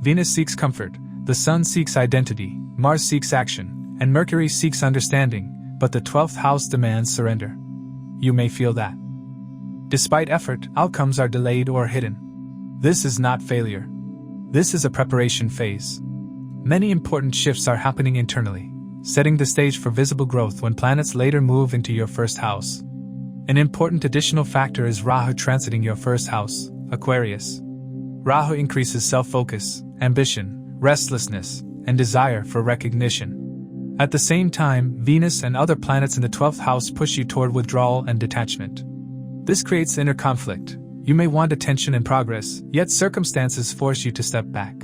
S1: Venus seeks comfort, the Sun seeks identity, Mars seeks action, and Mercury seeks understanding, but the 12th house demands surrender. You may feel that. Despite effort, outcomes are delayed or hidden. This is not failure. This is a preparation phase. Many important shifts are happening internally, setting the stage for visible growth when planets later move into your first house. An important additional factor is Rahu transiting your first house, Aquarius. Rahu increases self-focus, ambition, restlessness, and desire for recognition. At the same time, Venus and other planets in the 12th house push you toward withdrawal and detachment. This creates inner conflict. You may want attention and progress, yet circumstances force you to step back.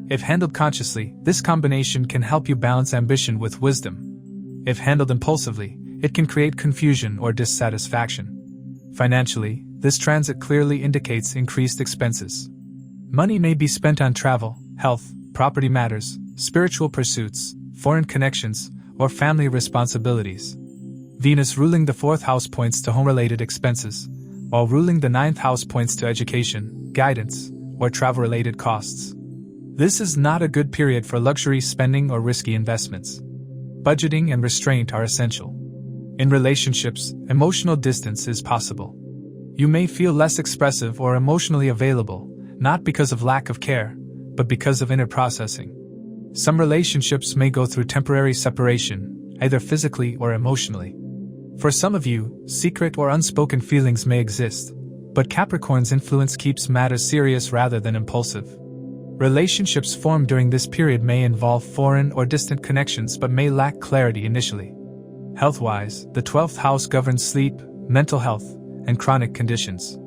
S1: If handled consciously, this combination can help you balance ambition with wisdom. If handled impulsively, it can create confusion or dissatisfaction. Financially, this transit clearly indicates increased expenses. Money may be spent on travel, health, property matters, spiritual pursuits, foreign connections, or family responsibilities. Venus ruling the 4th house points to home-related expenses, while ruling the 9th house points to education, guidance, or travel-related costs. This is not a good period for luxury spending or risky investments. Budgeting and restraint are essential. In relationships, emotional distance is possible. You may feel less expressive or emotionally available, not because of lack of care, but because of inner processing. Some relationships may go through temporary separation, either physically or emotionally. For some of you, secret or unspoken feelings may exist, but Capricorn's influence keeps matters serious rather than impulsive. Relationships formed during this period may involve foreign or distant connections but may lack clarity initially. Health-wise, the 12th house governs sleep, mental health, and chronic conditions.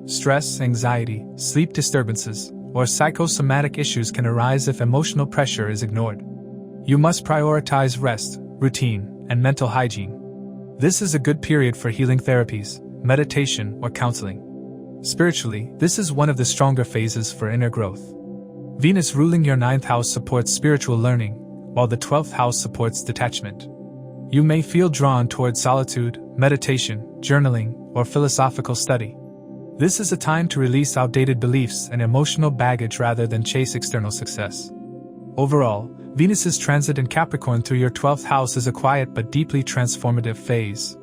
S1: Stress, anxiety, sleep disturbances, or psychosomatic issues can arise if emotional pressure is ignored. You must prioritize rest, routine, and mental hygiene. This is a good period for healing therapies, meditation, or counseling. Spiritually, this is one of the stronger phases for inner growth. Venus ruling your 9th house supports spiritual learning, while the 12th house supports detachment. You may feel drawn towards solitude, meditation, journaling, or philosophical study. This is a time to release outdated beliefs and emotional baggage rather than chase external success. Overall, Venus's transit in Capricorn through your 12th house is a quiet but deeply transformative phase.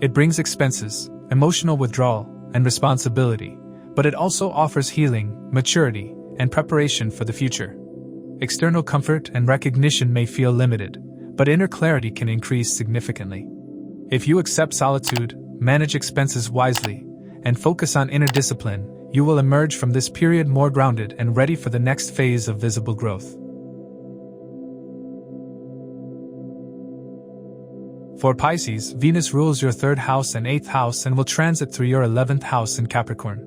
S1: It brings expenses, emotional withdrawal, and responsibility, but it also offers healing, maturity, and preparation for the future. External comfort and recognition may feel limited, but inner clarity can increase significantly. If you accept solitude, manage expenses wisely, and focus on inner discipline, you will emerge from this period more grounded and ready for the next phase of visible growth. For Pisces, Venus rules your 3rd house and 8th house and will transit through your 11th house in Capricorn.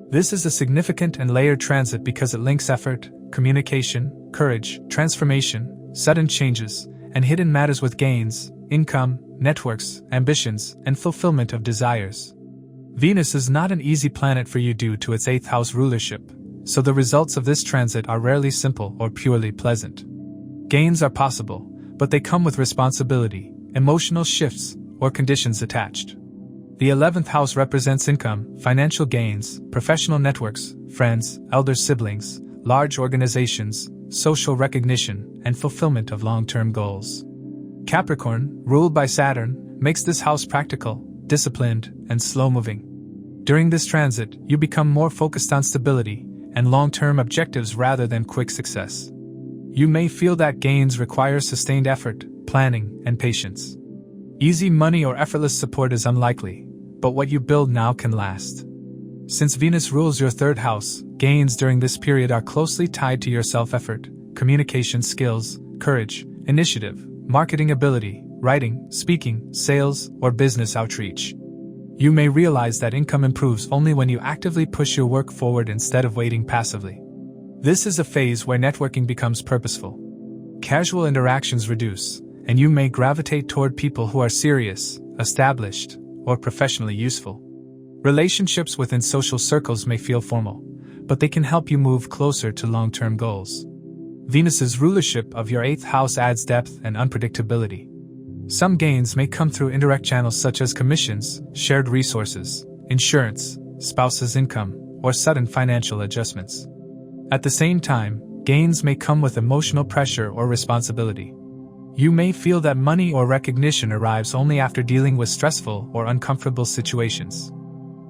S1: This is a significant and layered transit because it links effort, communication, courage, transformation, sudden changes, and hidden matters with gains, income, networks, ambitions, and fulfillment of desires. Venus is not an easy planet for you due to its 8th house rulership, so the results of this transit are rarely simple or purely pleasant. Gains are possible, but they come with responsibility, emotional shifts, or conditions attached. The 11th house represents income, financial gains, professional networks, friends, elder siblings, large organizations, social recognition, and fulfillment of long-term goals. Capricorn, ruled by Saturn, makes this house practical, disciplined, and slow-moving. During this transit, you become more focused on stability and long-term objectives rather than quick success. You may feel that gains require sustained effort, planning, and patience. Easy money or effortless support is unlikely, but what you build now can last. Since Venus rules your 3rd house, gains during this period are closely tied to your self-effort, communication skills, courage, initiative, marketing ability, writing, speaking, sales, or business outreach. You may realize that income improves only when you actively push your work forward instead of waiting passively. This is a phase where networking becomes purposeful. Casual interactions reduce, and you may gravitate toward people who are serious, established, or professionally useful. Relationships within social circles may feel formal, but they can help you move closer to long-term goals. Venus's rulership of your 8th house adds depth and unpredictability. Some gains may come through indirect channels such as commissions, shared resources, insurance, spouse's income, or sudden financial adjustments. At the same time, gains may come with emotional pressure or responsibility. You may feel that money or recognition arrives only after dealing with stressful or uncomfortable situations.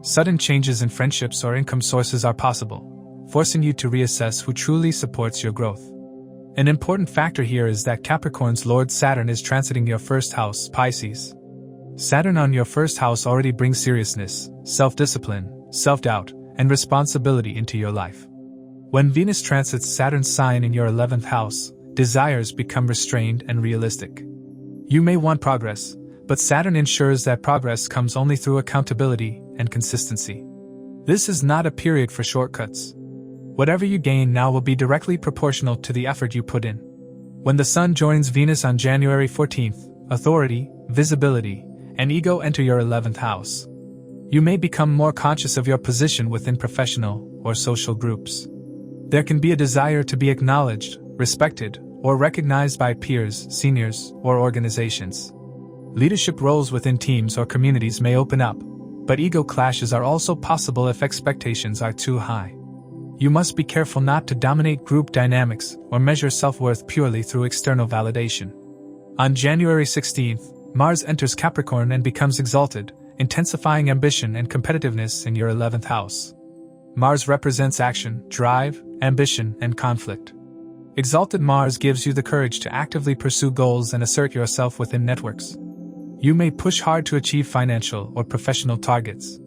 S1: Sudden changes in friendships or income sources are possible, forcing you to reassess who truly supports your growth. An important factor here is that Capricorn's Lord Saturn is transiting your 1st house, Pisces. Saturn on your 1st house already brings seriousness, self-discipline, self-doubt, and responsibility into your life. When Venus transits Saturn's sign in your 11th house, desires become restrained and realistic. You may want progress, but Saturn ensures that progress comes only through accountability and consistency. This is not a period for shortcuts. Whatever you gain now will be directly proportional to the effort you put in. When the Sun joins Venus on January 14th, authority, visibility, and ego enter your 11th house. You may become more conscious of your position within professional or social groups. There can be a desire to be acknowledged, respected, or recognized by peers, seniors, or organizations. Leadership roles within teams or communities may open up, but ego clashes are also possible if expectations are too high. You must be careful not to dominate group dynamics or measure self-worth purely through external validation. On January 16th, Mars enters Capricorn and becomes exalted, intensifying ambition and competitiveness in your 11th house. Mars represents action, drive, ambition, and conflict. Exalted Mars gives you the courage to actively pursue goals and assert yourself within networks. You may push hard to achieve financial or professional targets.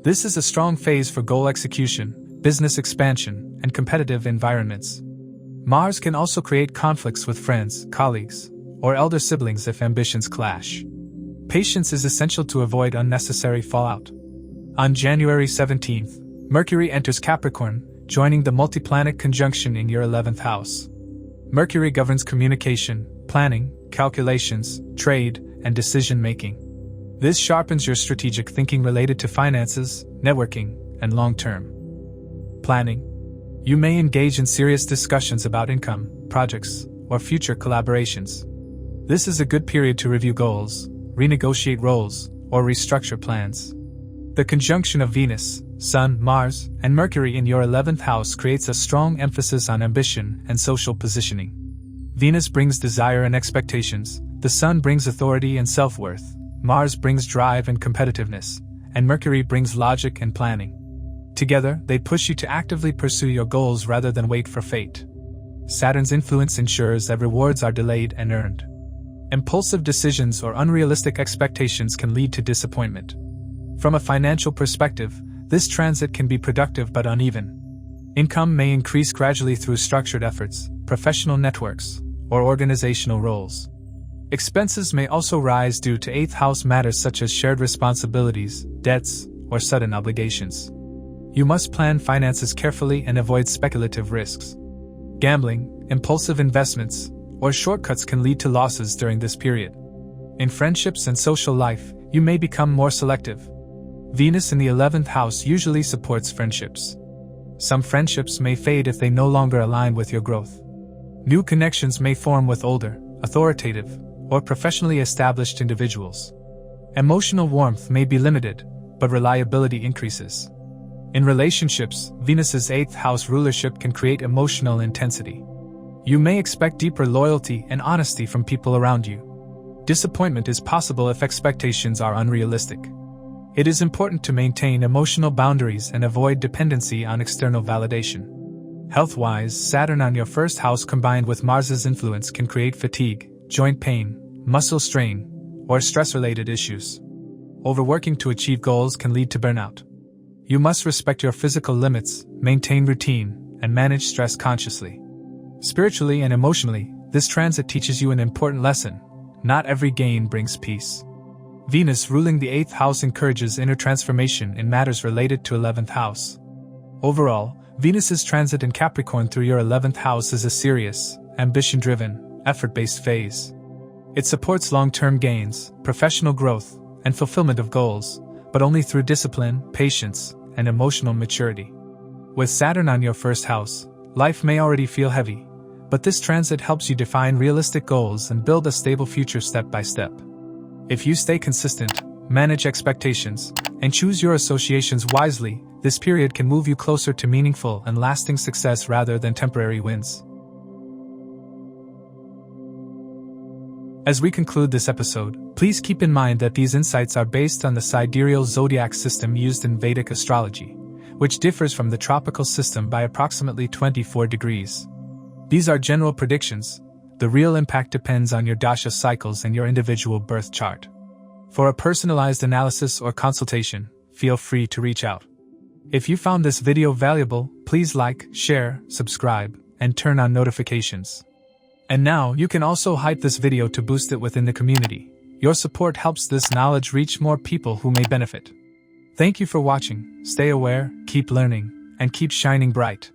S1: This is a strong phase for goal execution, business expansion, and competitive environments. Mars can also create conflicts with friends, colleagues, or elder siblings if ambitions clash. Patience is essential to avoid unnecessary fallout. On January 17th, Mercury enters Capricorn, joining the multi-planet conjunction in your 11th house. Mercury governs communication, planning, calculations, trade, and decision-making. This sharpens your strategic thinking related to finances, networking, and long-term planning. You may engage in serious discussions about income, projects, or future collaborations. This is a good period to review goals, renegotiate roles, or restructure plans. The conjunction of Venus, Sun, Mars, and Mercury in your 11th house creates a strong emphasis on ambition and social positioning. Venus brings desire and expectations, the Sun brings authority and self-worth, Mars brings drive and competitiveness, and Mercury brings logic and planning. Together, they push you to actively pursue your goals rather than wait for fate. Saturn's influence ensures that rewards are delayed and earned. Impulsive decisions or unrealistic expectations can lead to disappointment. From a financial perspective, this transit can be productive but uneven. Income may increase gradually through structured efforts, professional networks, or organizational roles. Expenses may also rise due to 8th house matters such as shared responsibilities, debts, or sudden obligations. You must plan finances carefully and avoid speculative risks. Gambling, impulsive investments, or shortcuts can lead to losses during this period. In friendships and social life, you may become more selective. Venus in the 11th house usually supports friendships. Some friendships may fade if they no longer align with your growth. New connections may form with older, authoritative, or professionally established individuals. Emotional warmth may be limited, but reliability increases. In relationships, Venus's 8th house rulership can create emotional intensity. You may expect deeper loyalty and honesty from people around you. Disappointment is possible if expectations are unrealistic. It is important to maintain emotional boundaries and avoid dependency on external validation. Health-wise, Saturn on your first house combined with Mars's influence can create fatigue, joint pain, muscle strain, or stress-related issues. Overworking to achieve goals can lead to burnout. You must respect your physical limits, maintain routine, and manage stress consciously. Spiritually and emotionally, this transit teaches you an important lesson. Not every gain brings peace. Venus ruling the 8th house encourages inner transformation in matters related to 11th house. Overall, Venus's transit in Capricorn through your 11th house is a serious, ambition-driven, effort-based phase. It supports long-term gains, professional growth, and fulfillment of goals, but only through discipline, patience, and emotional maturity. With Saturn on your first house, life may already feel heavy, but this transit helps you define realistic goals and build a stable future step by step. If you stay consistent, manage expectations, and choose your associations wisely, this period can move you closer to meaningful and lasting success rather than temporary wins. As we conclude this episode, please keep in mind that these insights are based on the Sidereal Zodiac system used in Vedic astrology, which differs from the tropical system by approximately 24 degrees. These are general predictions. The real impact depends on your dasha cycles and your individual birth chart. For a personalized analysis or consultation, feel free to reach out. If you found this video valuable, please like, share, subscribe, and turn on notifications. And now, you can also hype this video to boost it within the community. Your support helps this knowledge reach more people who may benefit. Thank you for watching. Stay aware, keep learning, and keep shining bright.